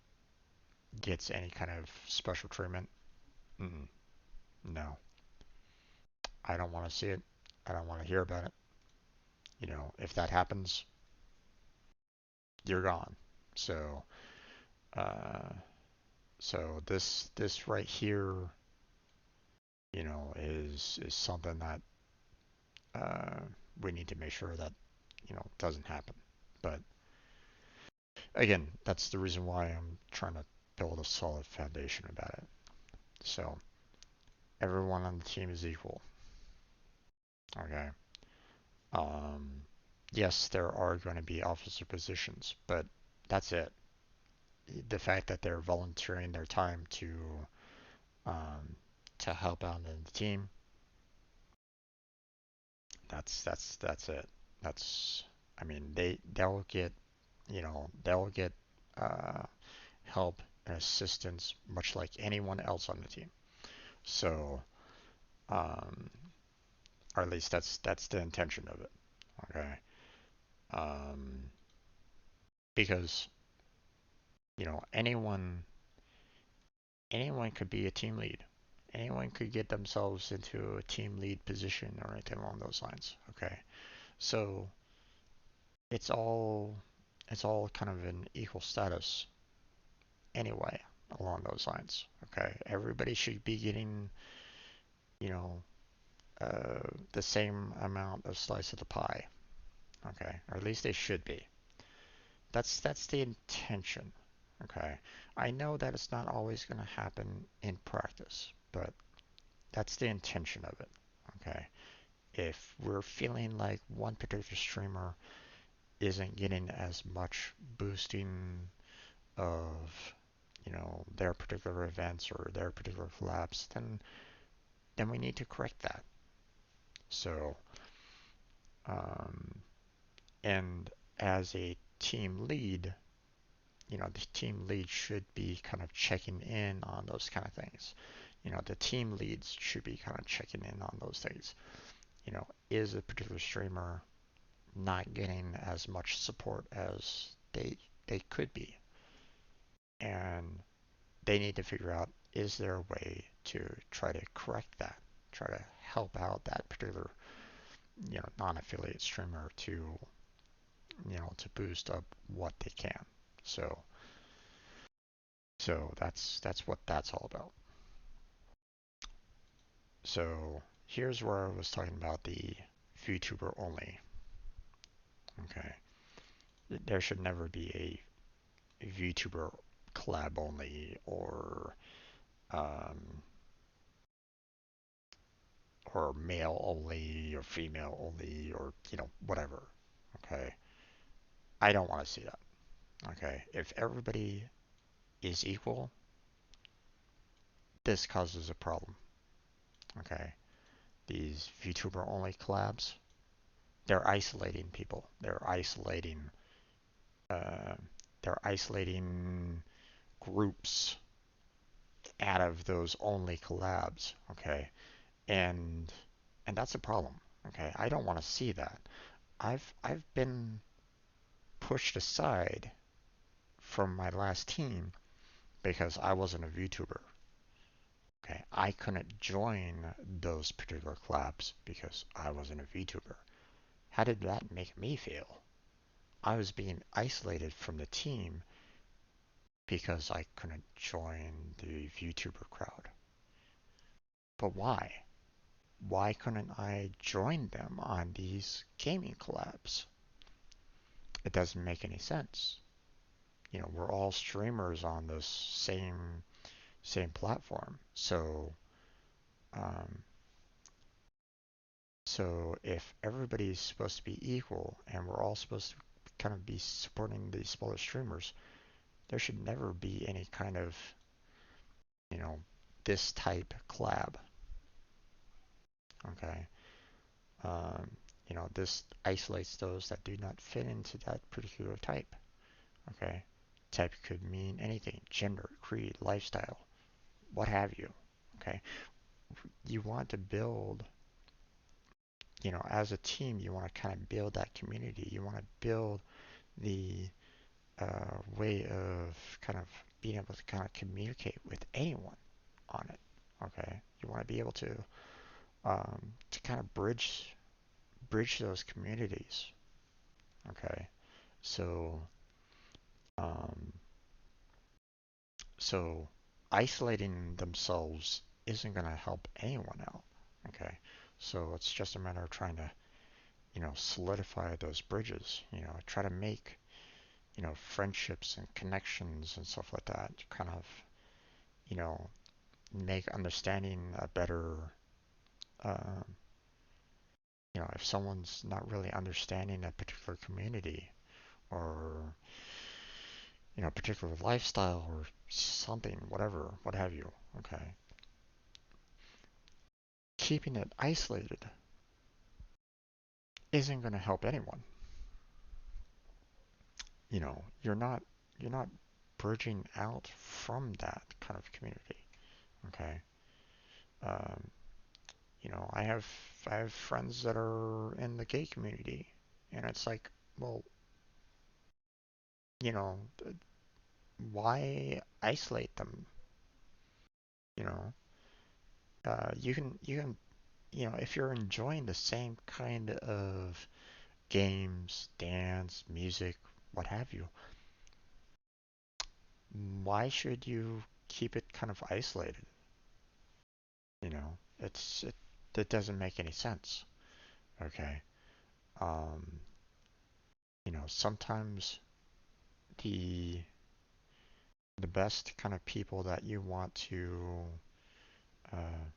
gets any kind of special treatment, mm-mm, no, I don't want to see it. I don't want to hear about it. If that happens, you're gone. So, uh, so this right here, is something that uh, we need to make sure that doesn't happen. But again, that's the reason why I'm trying to build a solid foundation about it. So everyone on the team is equal. Okay. Um, yes, there are going to be officer positions, but that's it. The fact that they're volunteering their time um, to help out in the team, that's it. That's I mean they'll get uh, help and assistance much like anyone else on the team. So um, or at least that's the intention of it. Okay. Um, because anyone could be a team lead. Anyone could get themselves into a team lead position or anything along those lines. Okay. So it's all it's all kind of an equal status anyway along those lines. Okay. Everybody should be getting, you know, the same amount of slice of the pie. Okay. Or at least they should be. That's the intention. Okay. I know that it's not always going to happen in practice, but that's the intention of it. Okay. If we're feeling like one particular streamer isn't getting as much boosting of, their particular events or their particular collabs, then we need to correct that. So, um, and as a team lead, the team lead should be kind of checking in on those kind of things. The team leads should be kind of checking in on those things. Is a particular streamer not getting as much support as they could be? And they need to figure out, is there a way to try to correct that, try to help out that particular non-affiliate streamer to boost up what they can. So that's what that's all about. So here's where I was talking about the VTuber only. Okay, there should never be a VTuber collab only um, or male only or female only or whatever. Okay, I don't want to see that. Okay, if everybody is equal, this causes a problem. Okay, these VTuber only collabs, they're isolating people. Uh, they're isolating groups out of those only collabs. Okay, and and that's a problem. Okay, I don't want to see that. I've been pushed aside from my last team because I wasn't a VTuber. Okay, I couldn't join those particular collabs because I wasn't a VTuber. How did that make me feel? I was being isolated from the team because I couldn't join the VTuber crowd. But why? Why couldn't I join them on these gaming collabs? It doesn't make any sense. We're all streamers on this same platform. Um, so if everybody's supposed to be equal and we're all supposed to kind of be supporting these smaller streamers, there should never be any kind of, you know, this type collab. Okay. Um, this isolates those that do not fit into that particular type. Okay. Type could mean anything: gender, creed, lifestyle, what have you. Okay. You want to build, as a team, you want to kind of build that community. You want to build the way of kind of being able to kind of communicate with anyone on it. Okay. You want to be able to kind of bridge those communities. Okay. So um, so isolating themselves isn't going to help anyone out. Okay. So it's just a matter of trying to, solidify those bridges, try to make, friendships and connections and stuff like that, kind of, you know, make understanding a better, um, if someone's not really understanding a particular community or, particular lifestyle or something, whatever, what have you, okay, keeping it isolated isn't going to help anyone. You're not bridging out from that kind of community. Okay. Um, I have friends that are in the gay community, and it's like, well, you know, why isolate them? You know, you can, if you're enjoying the same kind of games, dance, music, what have you, why should you keep it kind of isolated? It doesn't make any sense. Okay. Um, sometimes the the best kind of people that you want to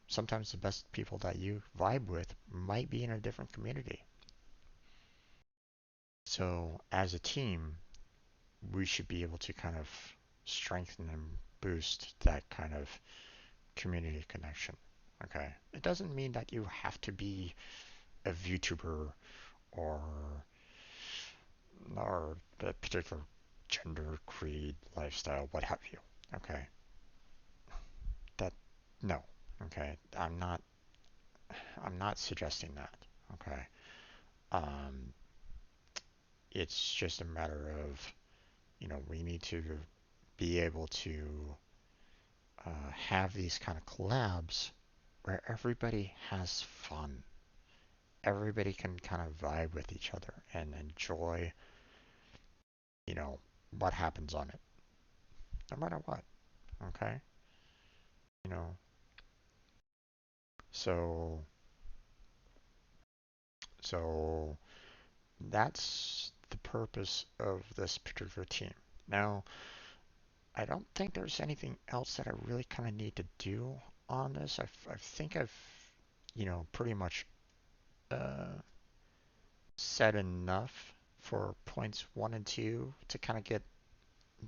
sometimes the best people that you vibe with might be in a different community. So as a team, we should be able to kind of strengthen and boost that kind of community connection. Okay. It doesn't mean that you have to be a VTuber or a particular gender, creed, lifestyle, what have you. Okay. That no. Okay. I'm not suggesting that. Okay. Um, it's just a matter of, we need to be able to have these kind of collabs where everybody has fun. Everybody can kind of vibe with each other and enjoy, you know, what happens on it, no matter what. Okay. You know, so, so that's the purpose of this particular team. Now, I don't think there's anything else that I really kind of need to do on this. I think I've, pretty much uh, said enough for points one and two to kind of get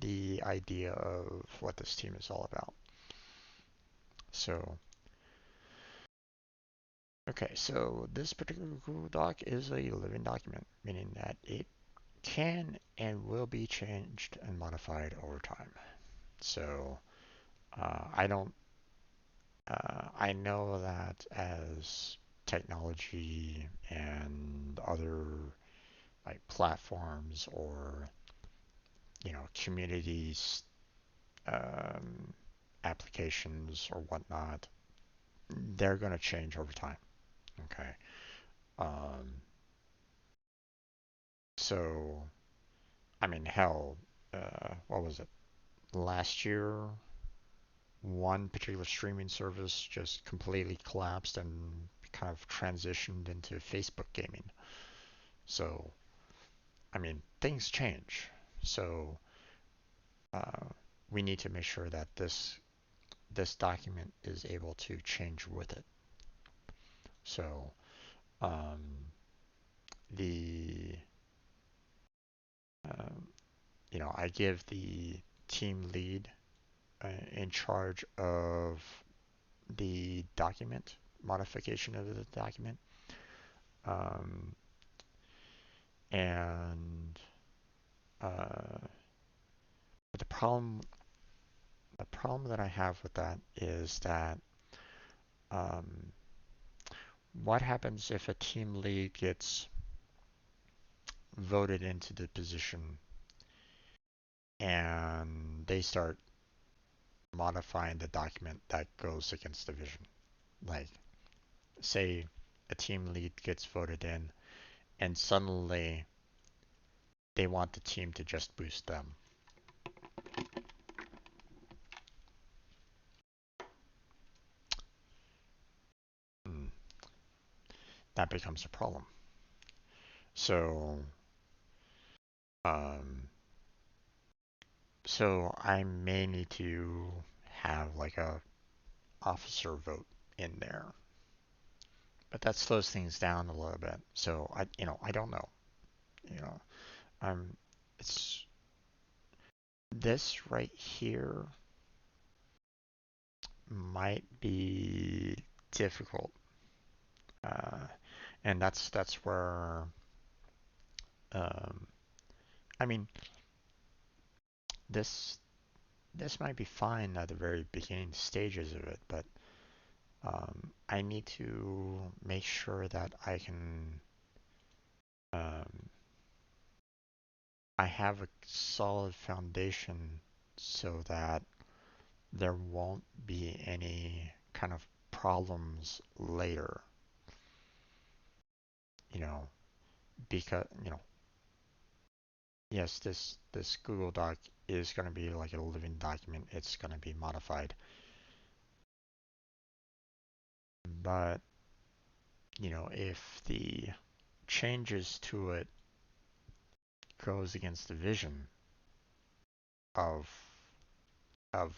the idea of what this team is all about. So, okay, so this particular Google Doc is a living document, meaning that it can and will be changed and modified over time. So, I don't I know that as technology and other like platforms or communities, um, applications or whatnot, they're going to change over time. Okay. Um, so I mean, hell, what was it? Last year, one particular streaming service just completely collapsed and kind of transitioned into Facebook gaming. So I mean, things change. So uh, we need to make sure that this document is able to change with it. So um, the um, I give the team lead in charge of the document modification of the document, um, and uh, the problem that I have with that is that um, what happens if a team lead gets voted into the position and they start modifying the document that goes against the vision? Like, say a team lead gets voted in and suddenly they want the team to just boost them. Hmm, that becomes a problem. So, um, so I may need to have like a officer vote in there, but that slows things down a little bit. So I don't know. You know, I'm. It's this right here might be difficult, uh, and that's where. Um, I mean, this this might be fine at the very beginning stages of it, but I need to make sure that um, I have a solid foundation so that there won't be any kind of problems later, you know, because, yes, this Google Doc is going to be like a living document. It's going to be modified, but if the changes to it goes against the vision of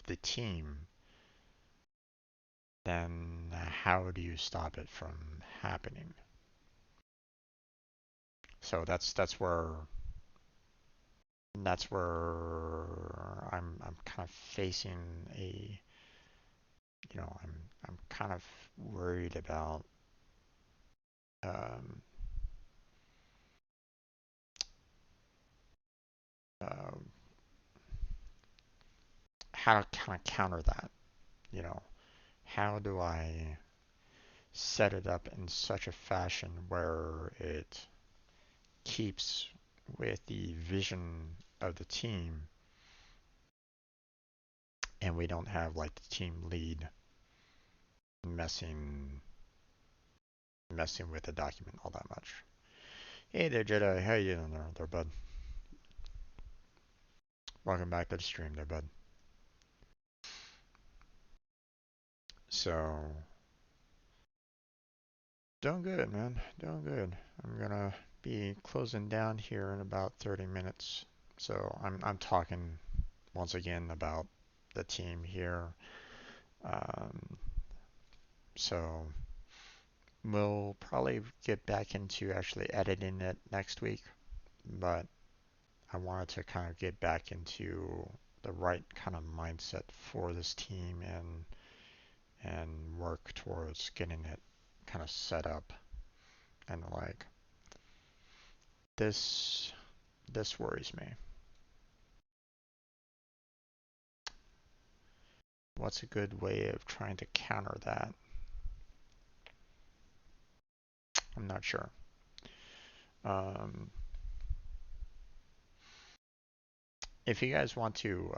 the team, then how do you stop it from happening? So that's where I'm kind of facing a I'm kind of worried about um, uh, how to kind of counter that. You know, how do I set it up in such a fashion where it keeps with the vision of the team and we don't have like the team lead messing with the document all that much. Hey there, Jedi. How you doing there, bud? Welcome back to the stream there, bud. So, doing good, man. Doing good. I'm gonna be closing down here in about 30 minutes. So I'm talking once again about the team here. Um, so we'll probably get back into actually editing it next week, but I wanted to kind of get back into the right kind of mindset for this team and work towards getting it kind of set up. And like this this worries me. What's a good way of trying to counter that? I'm not sure. Um, if you guys want to,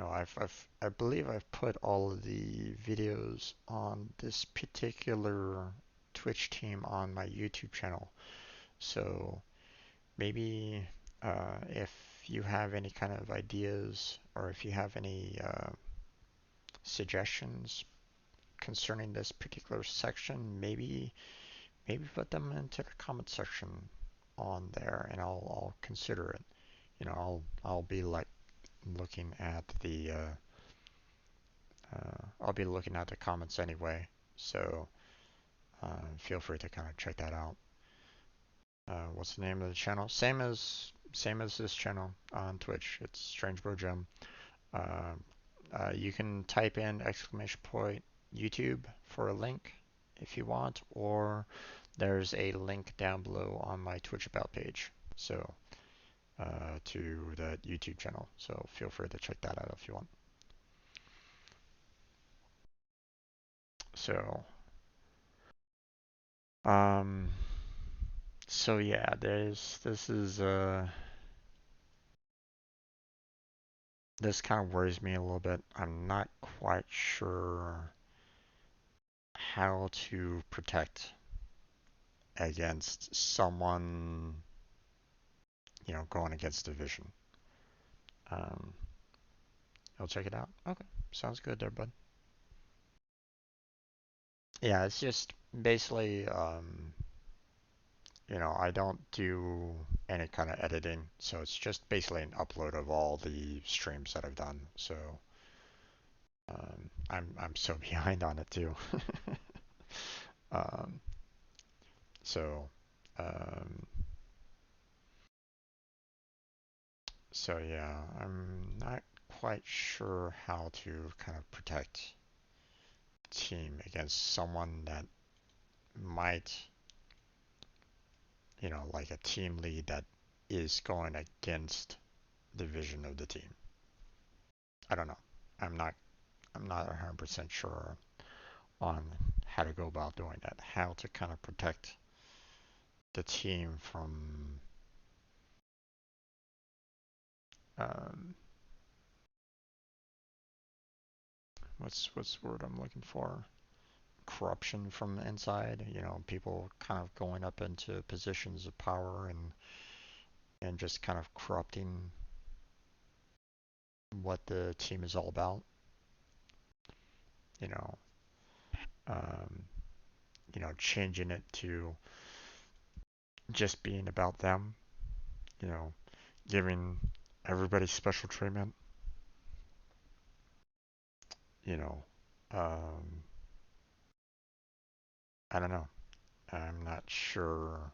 I believe I've put all of the videos on this particular Twitch team on my YouTube channel. So maybe if you have any kind of ideas or if you have any suggestions concerning this particular section, maybe put them into the comment section. on there, and I'll consider it. I'll be like looking at the I'll be looking at the comments anyway, so feel free to kind of check that out. What's the name of the channel? Same as this channel on Twitch. It's Strange Bro Jim. Uh, you can type in exclamation point YouTube for a link if you want, or there's a link down below on my Twitch about page. So to the YouTube channel. So feel free to check that out if you want. So um, so yeah, this kind of worries me a little bit. I'm not quite sure how to protect against someone, going against division. Um, you'll check it out. Okay, sounds good there, bud. Yeah, it's just basically, I don't do any kind of editing, so it's just basically an upload of all the streams that I've done. So I'm so behind on it too. um, so um, so yeah, I'm not quite sure how to kind of protect the team against someone that might, like a team lead that is going against the vision of the team. I don't know. I'm not I'm not 100% sure on how to go about doing that, how to kind of protect the team from um, what's the word I'm looking for? Corruption from the inside. People kind of going up into positions of power and just kind of corrupting what the team is all about. You know, um, changing it to just being about them. You know, giving everybody special treatment. You know, um, I don't know. I'm not sure.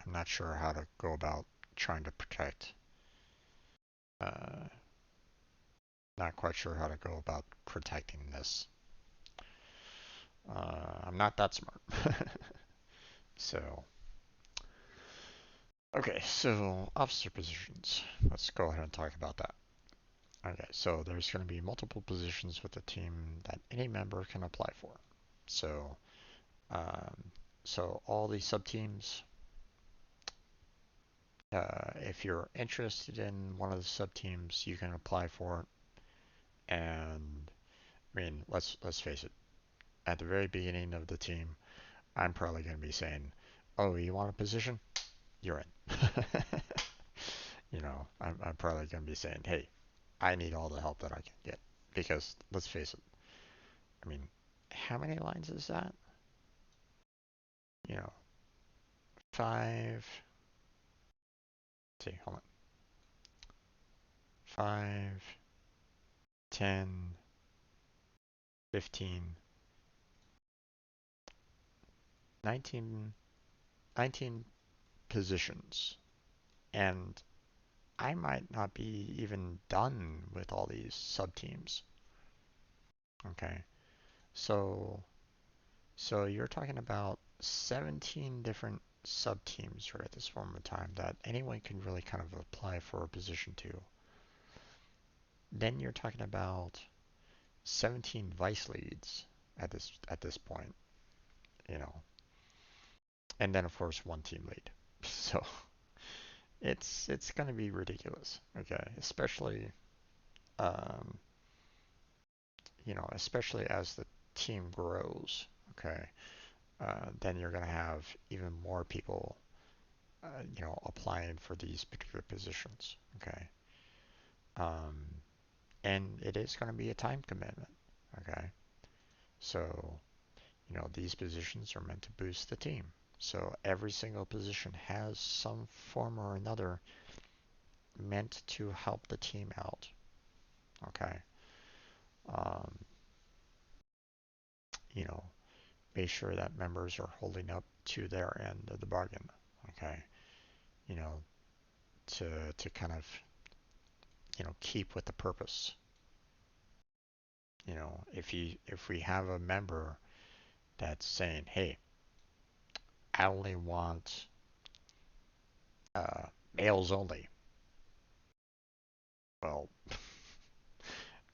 I'm not sure how to go about trying to protect. Uh, Not quite sure how to go about protecting this. I'm not that smart. So, okay, so officer positions. Let's go ahead and talk about that. Okay, so there's going to be multiple positions with the team that any member can apply for. So, um, so all these sub teams, if you're interested in one of the sub teams, you can apply for it. And I mean, let's face it. At the very beginning of the team, I'm probably going to be saying, "Oh, you want a position? You're in." I'm probably going to be saying, "Hey, I need all the help that I can get." Because let's face it, I mean, how many lines is that? You know, five, let's see, hold on. 5, 10, 15, 19, 19 positions. And I might not be even done with all these sub teams. Okay. So So you're talking about 17 different sub-teams right at this moment in time that anyone can really kind of apply for a position to. Then you're talking about 17 vice leads at this point, you know. And then of course one team lead. So it's going to be ridiculous, okay? Um, especially as the team grows, okay? Then you're going to have even more people applying for these particular positions. Okay. Um, and it is going to be a time commitment. Okay. So, these positions are meant to boost the team. So every single position has some form or another meant to help the team out. Okay. Um, you know, make sure that members are holding up to their end of the bargain. Okay. You know, to kind of, keep with the purpose. If we have a member that's saying, "Hey, I only want males only," well,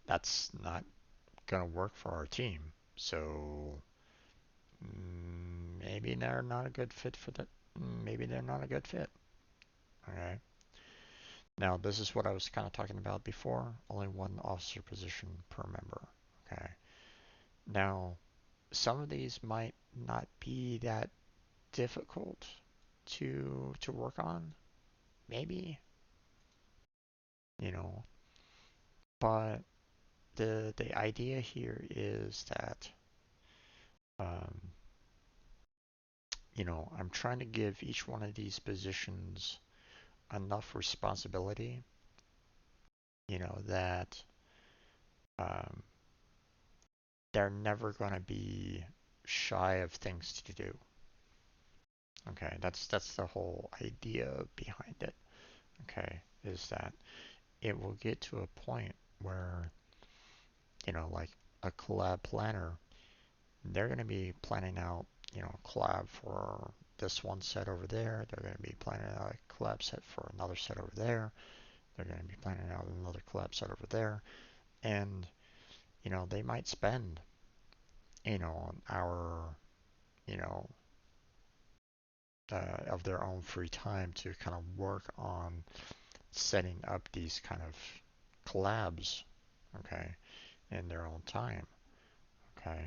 that's not gonna work for our team. So maybe they're not a good fit for the. Maybe they're not a good fit. Okay. Now this is what I was kind of talking about before. Only one officer position per member. Okay. Now some of these might not be that difficult to work on. Maybe, you know, but the idea here is that um, I'm trying to give each one of these positions enough responsibility, that um, they're never going to be shy of things to do. Okay, that's the whole idea behind it. Okay, is that it will get to a point where, like a collab planner, they're going to be planning out, collab for this one set over there. They're going to be planning out a collab set for another set over there. They're going to be planning out another collab set over there. And, they might spend, an hour, you know, of their own free time to kind of work on setting up these kind of collabs, okay, in their own time, okay.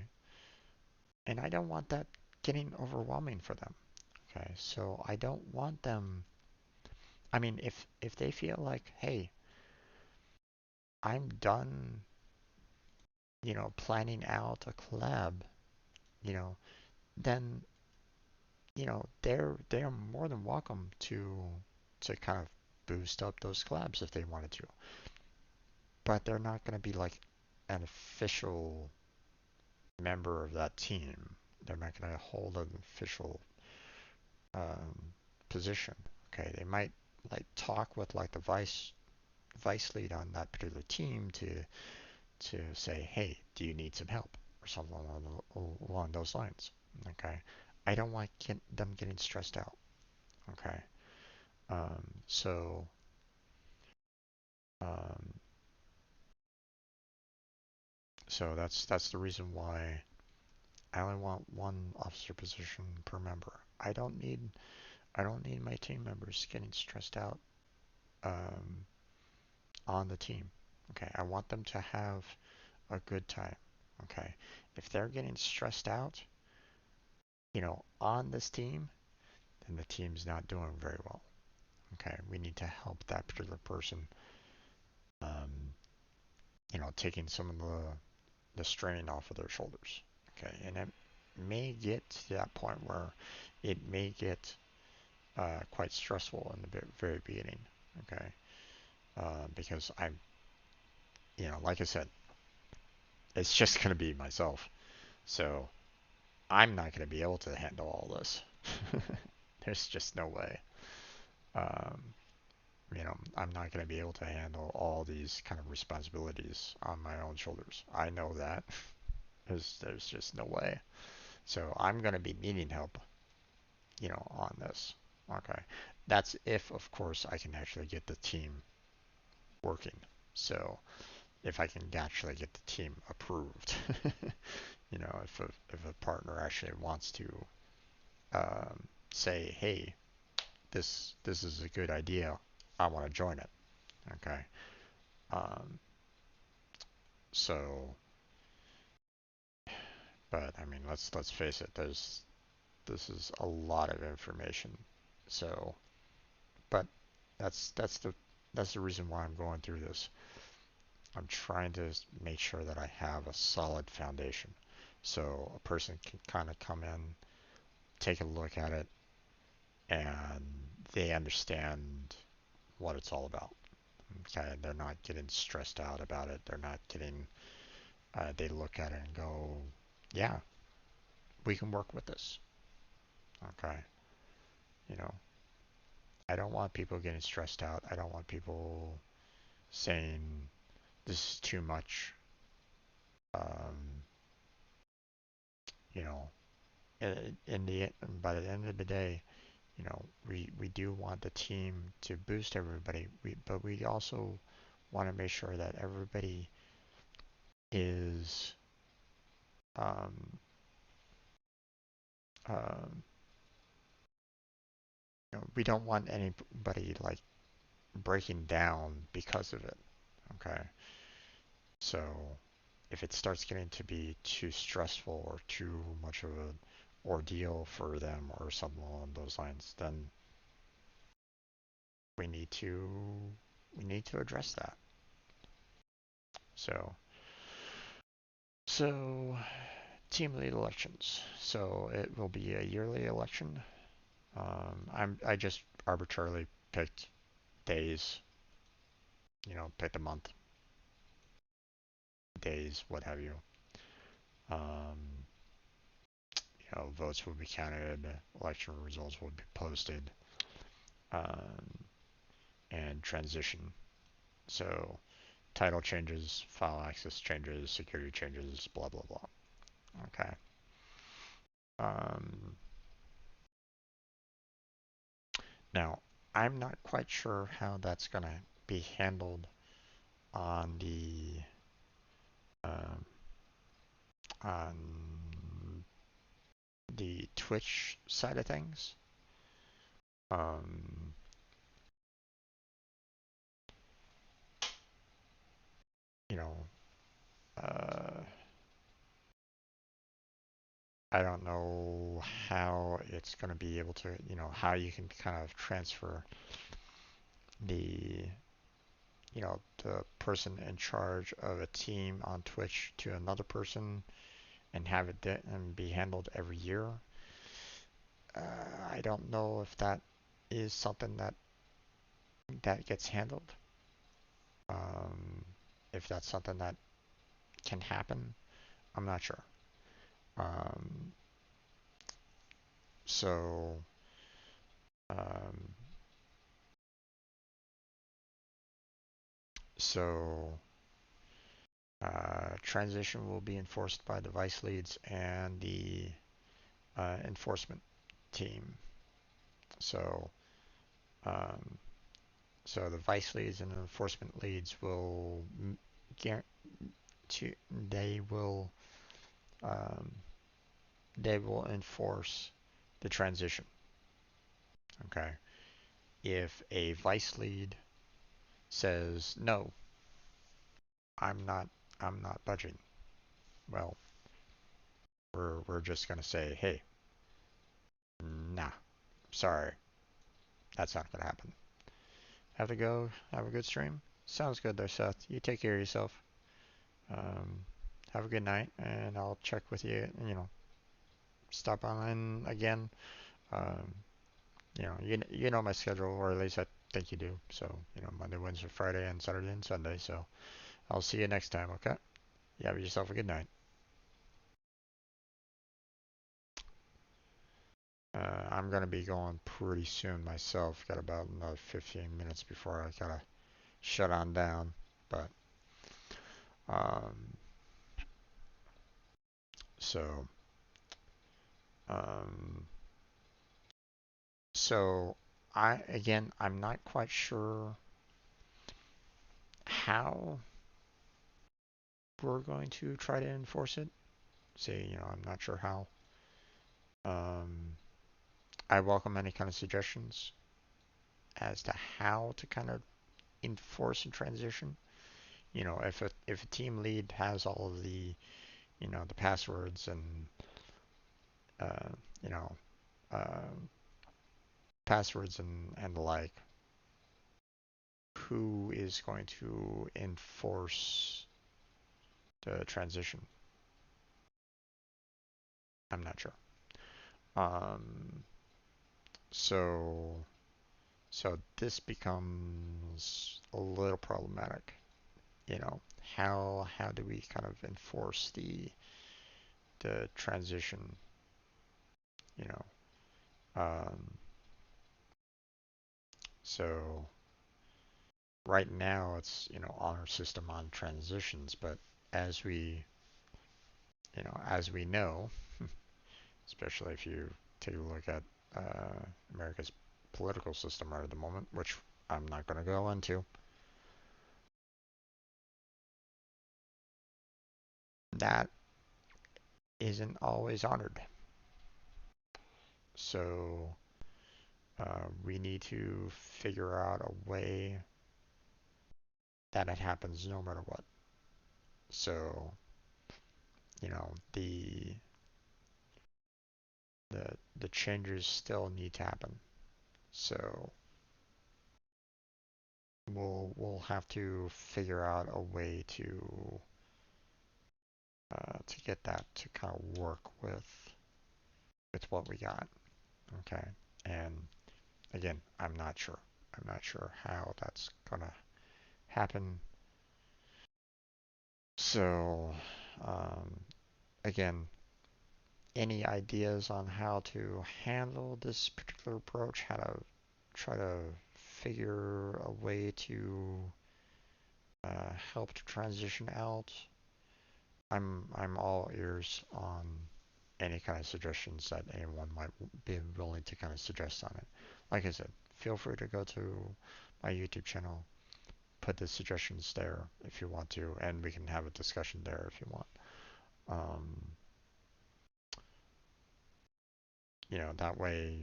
And I don't want that getting overwhelming for them. Okay, so I don't want them. I mean, if they feel like, hey, I'm done, planning out a collab, you know, then they're more than welcome to kind of boost up those collabs if they wanted to. But they're not going to be like an official member of that team. They're not going to hold an official um, position. Okay, they might like talk with like the vice lead on that particular team to say, hey, do you need some help or something along those lines. Okay, I don't want them getting stressed out. Okay, so um, that's the reason why I only want one officer position per member. I don't need my team members getting stressed out um, on the team. Okay, I want them to have a good time. Okay, if they're getting stressed out, on this team, then the team's not doing very well. Okay, we need to help that particular person, um, taking some of the strain off of their shoulders. Okay, and it may get to that point where it may get quite stressful in the very beginning. Okay, because I'm, like I said, it's just going to be myself. So I'm not going to be able to handle all this. There's just no way. Um, I'm not going to be able to handle all these kind of responsibilities on my own shoulders. I know that. There's just no way. So I'm going to be needing help, on this. Okay. That's if, of course, I can actually get the team working. So if I can actually get the team approved, if a partner actually wants to say, hey, this is a good idea, I want to join it. Okay. Um, so, but I mean, let's face it. This is a lot of information. So, but that's the reason why I'm going through this. I'm trying to make sure that I have a solid foundation, so a person can kind of come in take a look at it and they understand what it's all about. Okay, they're not getting stressed out about it. They're not getting. They look at it and go, "Yeah, we can work with this." Okay, you know, I don't want people getting stressed out. I don't want people saying this is too much. Um, you know, in the by the end of the day, we do want the team to boost everybody. But we also want to make sure that everybody is um, um, we don't want anybody like breaking down because of it. Okay, so if it starts getting to be too stressful or too much of an ordeal for them or something along those lines, then we need to we need to address that. So so team lead elections. So it will be a yearly election. I just arbitrarily picked days, picked a month, days, what have you. Um, Votes will be counted, election results will be posted, um, and transition. So title changes, file access changes, security changes, blah blah blah. Okay. Um, Now I'm not quite sure how that's gonna be handled on um, on the Twitch side of things. Um, you know, uh, I don't know how it's going to be able to, how you can kind of transfer the, the person in charge of a team on Twitch to another person and have it and be handled every year. I don't know if that is something that gets handled. Um, if that's something that can happen, I'm not sure. Um, so, um, so transition will be enforced by the vice leads and the enforcement team. So, um, so the vice leads and the enforcement leads will guarantee they will um, they will enforce the transition. Okay. If a vice lead says no, I'm not I'm not budging. Well, we're just gonna say, hey, nah, sorry, that's not gonna happen. Have a go, have a good stream. Sounds good there, Seth. You take care of yourself. Um, have a good night, and I'll check with you. Stop on again. Um, you know my schedule, or at least I think you do. So Monday, Wednesday, Friday, and Saturday and Sunday. So I'll see you next time. Okay? You have yourself a good night. I'm gonna be going pretty soon myself. Got about another 15 minutes before I gotta shut on down. But um, so um, so I'm not quite sure how we're going to try to enforce it. Say, I'm not sure how. Um, I welcome any kind of suggestions as to how to kind of enforce a transition. If a team lead has all of the passwords and uh, you know uh, passwords and the like, who is going to enforce the transition? I'm not sure. Um, so so this becomes a little problematic. You know, how do we kind of enforce the transition? You know, so right now it's honor system on transitions, but as we as we know, especially if you take a look at America's political system right at the moment, which I'm not going to go into, that isn't always honored. So we need to figure out a way that it happens no matter what. So the changes still need to happen. So we'll have to figure out a way to get that to kind of work with what we got. Okay, and again, I'm not sure. I'm not sure how that's gonna happen. So um, again, any ideas on how to handle this particular approach? How to try to figure a way to help to transition out? I'm all ears on any kind of suggestions that anyone might be willing to kind of suggest on it. Like I said, feel free to go to my YouTube channel, put the suggestions there if you want to, and we can have a discussion there if you want. Um, that way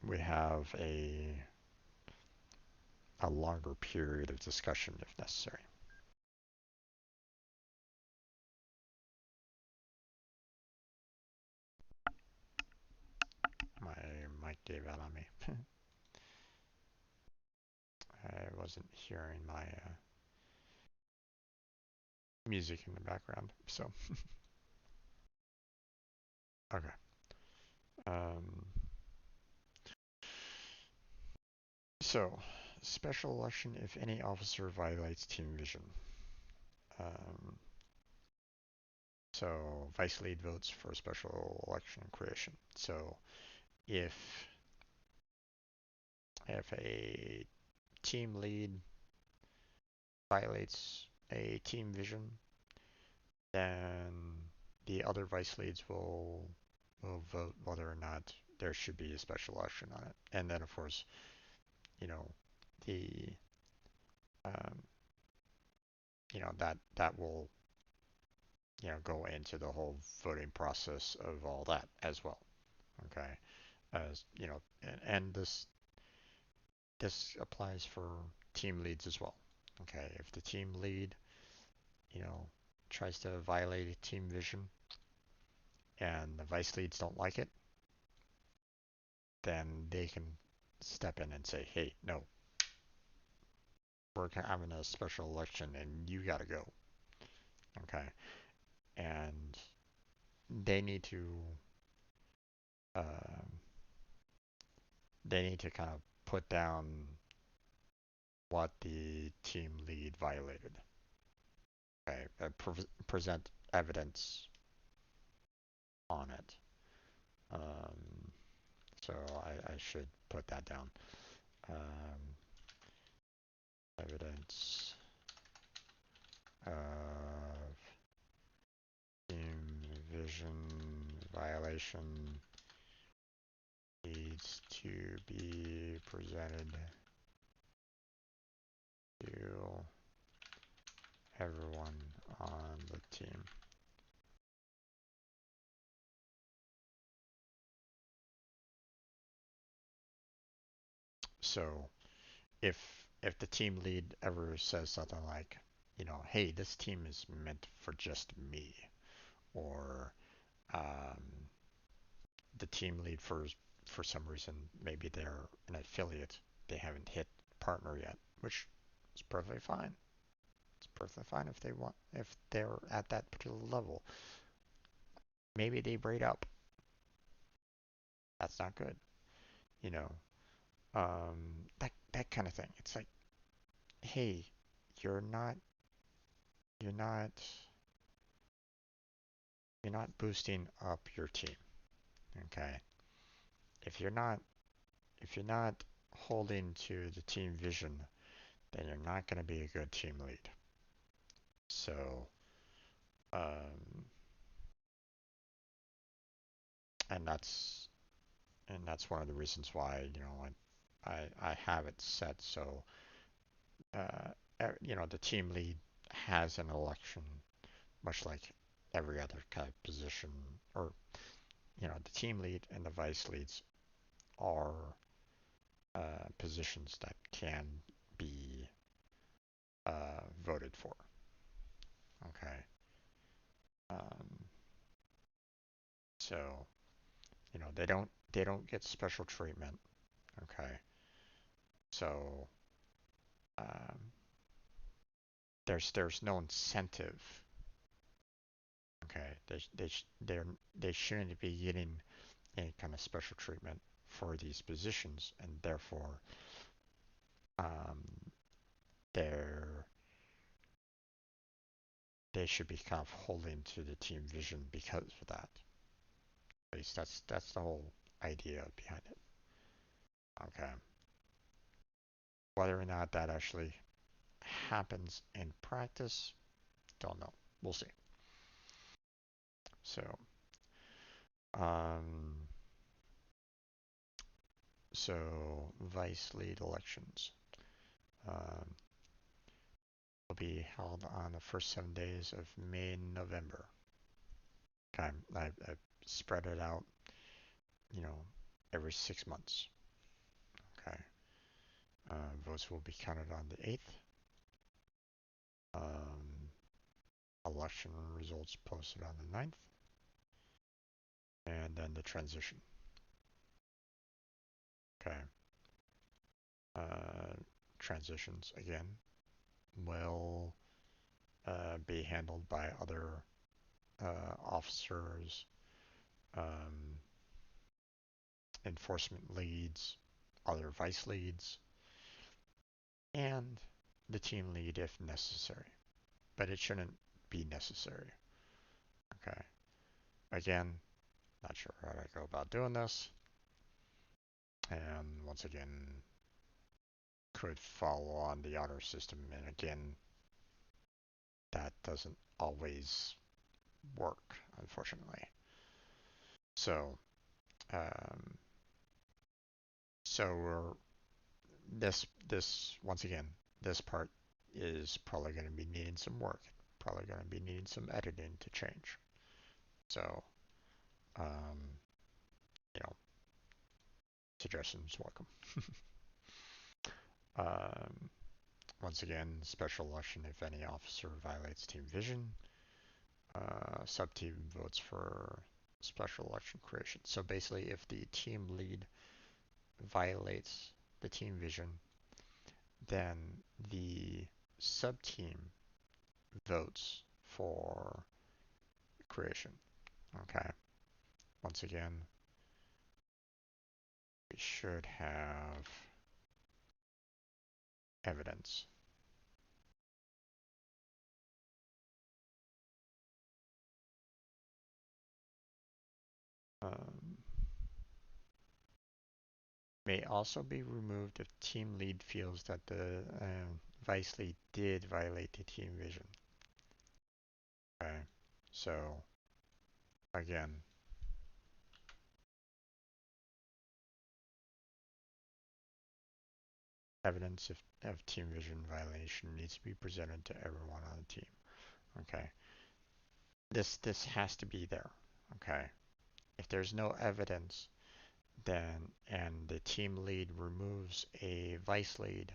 we have a longer period of discussion if necessary. My mic gave out on me. I wasn't hearing my music in the background, so okay. Um, so, special election if any officer violates team vision. Um, so, vice lead votes for special election creation. So, if if a team lead violates a team vision, then the other vice leads will vote whether or not there should be a special election on it. And then, of course, you know, the um, that will go into the whole voting process of all that as well. Okay, as and this applies for team leads as well. Okay, if the team lead you know tries to violate a team vision and the vice leads don't like it, then they can step in and say, hey, no, we're having a special election and you got to go. Okay, and they need to uh, kind of put down what the team lead violated. Okay, present evidence on it. Um, so I should put that down. Um, evidence of team vision violation needs to be presented to everyone on the team. So if the team lead ever says something like, hey, this team is meant for just me, or um, the team lead for some reason maybe they're an affiliate, they haven't hit partner yet, which is perfectly fine. It's perfectly fine if they're at that particular level. Maybe they braid up. That's not good. You know, that kind of thing. It's like, hey, you're not you're not you're not boosting up your team. Okay, if you're not if you're not holding to the team vision, then you're not going to be a good team lead. So, um, and that's one of the reasons why I have it set so uh, the team lead has an election, much like every other kind of position, or the team lead and the vice leads are positions that can be voted for. Okay, um, so they don't get special treatment. Okay, so um, there's no incentive. Okay, they shouldn't be getting any kind of special treatment for these positions, and therefore um, they're they should be kind of holding to the team vision because of that. At least that's the whole idea behind it. Okay, whether or not that actually happens in practice, don't know. We'll see. So, um, vice lead elections um, will be held on the first 7 days of May and November. Okay, I spread it out, you know, every 6 months. Okay, votes will be counted on the 8th. Um, election results posted on the 9th, and then the transition. Okay, uh, transitions again will be handled by other officers, um, enforcement leads, other vice leads, and the team lead if necessary. But it shouldn't be necessary. Okay. Again, not sure how to go about doing this. And once again, could follow on the honor system. And again, that doesn't always work, unfortunately. So, um, so we're this once again, this part is probably going to be needing some work. Probably going to be needing some editing to change. So, um, you know, suggestions welcome. um, Once again, special election if any officer violates team vision. Sub-team votes for special election creation. So basically, if the team lead violates the team vision, then the sub-team votes for creation. Okay. Once again, we should have evidence. Um, may also be removed if team lead feels that the vice lead did violate the team vision. Okay, so again, evidence of team vision violation needs to be presented to everyone on the team. Okay, this has to be there. Okay, if there's no evidence, then and the team lead removes a vice lead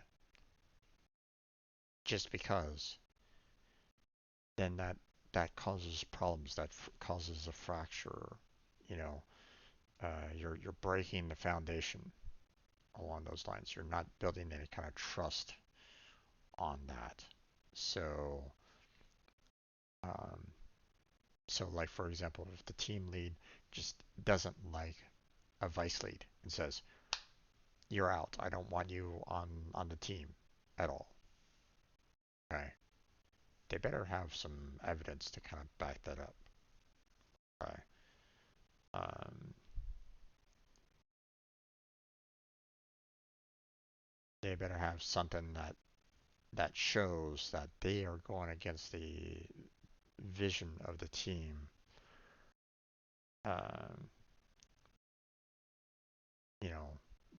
just because, then that causes problems. That causes a fracture. You know, you're breaking the foundation along those lines. You're not building any kind of trust on that. So, um, so like for example, if the team lead just doesn't like a vice lead and says, "You're out. I don't want you on the team at all." Okay, they better have some evidence to kind of back that up. Okay, um, they better have something that shows that they are going against the vision of the team. Um, you know,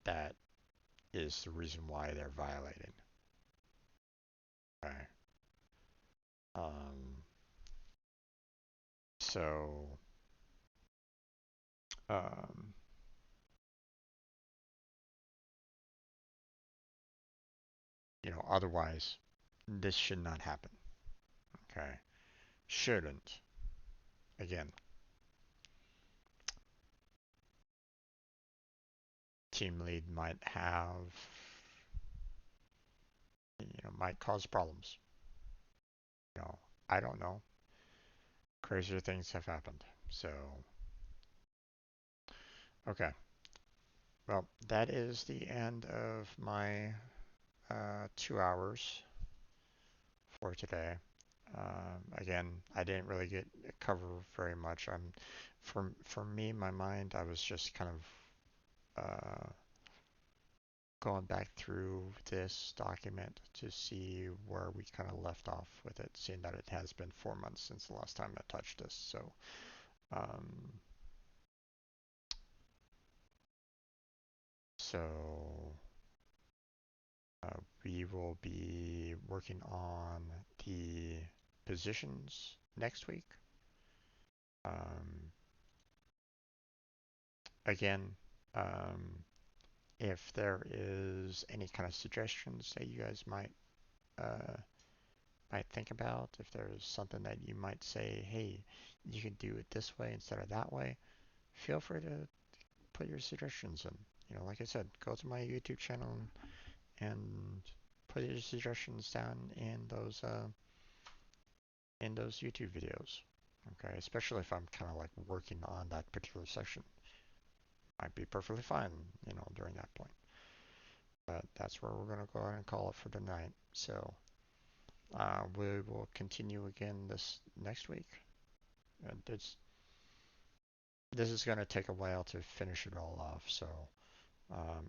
that is the reason why they're violating. Okay. Um, so, um, otherwise, this should not happen. Okay. Shouldn't. Again, team lead might cause problems. You know, I don't know. Crazier things have happened. So, okay. Well, that is the end of my 2 hours for today. Again, I didn't really get cover very much. For me, my mind, I was just kind of going back through this document to see where we kind of left off with it, seeing that it has been 4 months since the last time I touched this. Um, so we will be working on the positions next week. Um, again, um, if there is any kind of suggestions that you guys might think about, if there's something that you might say, hey, you can do it this way instead of that way, feel free to put your suggestions in. Like I said, go to my YouTube channel and put your suggestions down in those YouTube videos. Okay, especially if I'm kind of like working on that particular section, might be perfectly fine, during that point. But that's where we're gonna go ahead and call it for tonight. So we will continue again this next week. This is gonna take a while to finish it all off. So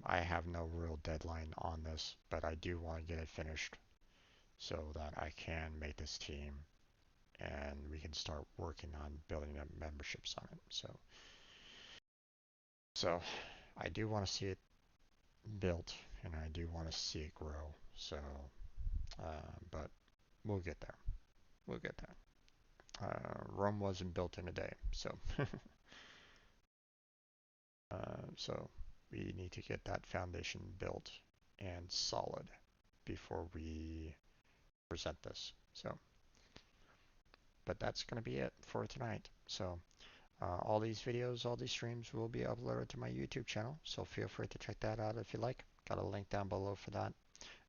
I have no real deadline on this, but I do want to get it finished so that I can make this team and we can start working on building up memberships on it. So I do want to see it built and I do want to see it grow. So, but we'll get there. We'll get there. Rome wasn't built in a day, so we need to get that foundation built and solid before we present this. So, but that's going to be it for tonight. So, all these videos, all these streams will be uploaded to my YouTube channel. So feel free to check that out if you like. Got a link down below for that.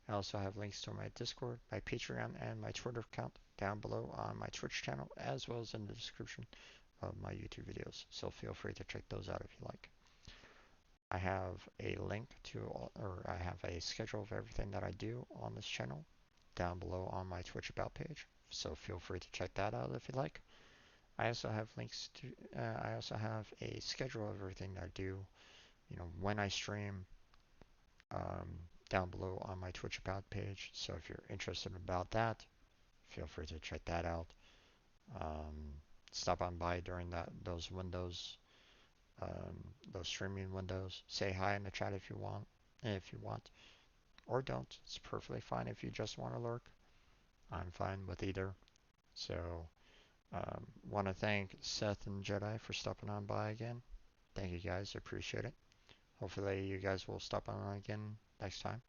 I also have links to my Discord, my Patreon, and my Twitter account down below on my Twitch channel, as well as in the description of my YouTube videos. So feel free to check those out if you like. I have a link to, or I have a schedule of everything that I do on this channel down below on my Twitch About page. So feel free to check that out if you like. I also have links to, I also have a schedule of everything I do, when I stream, um, down below on my Twitch About page. So if you're interested about that, feel free to check that out. Um, Stop on by during those windows, those streaming windows. Say hi in the chat if you want, or don't. It's perfectly fine if you just want to lurk. I'm fine with either. So, want to thank Seth and Jedi for stopping on by again. Thank you guys, I appreciate it. Hopefully you guys will stop on again next time.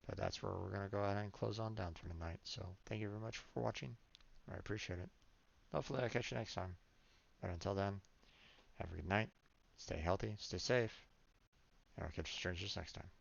But that's where we're going to go ahead and close on down for tonight. So thank you very much for watching. I appreciate it. Hopefully I'll catch you next time. But until then, have a good night. Stay healthy, stay safe, and I'll catch you strangers next time.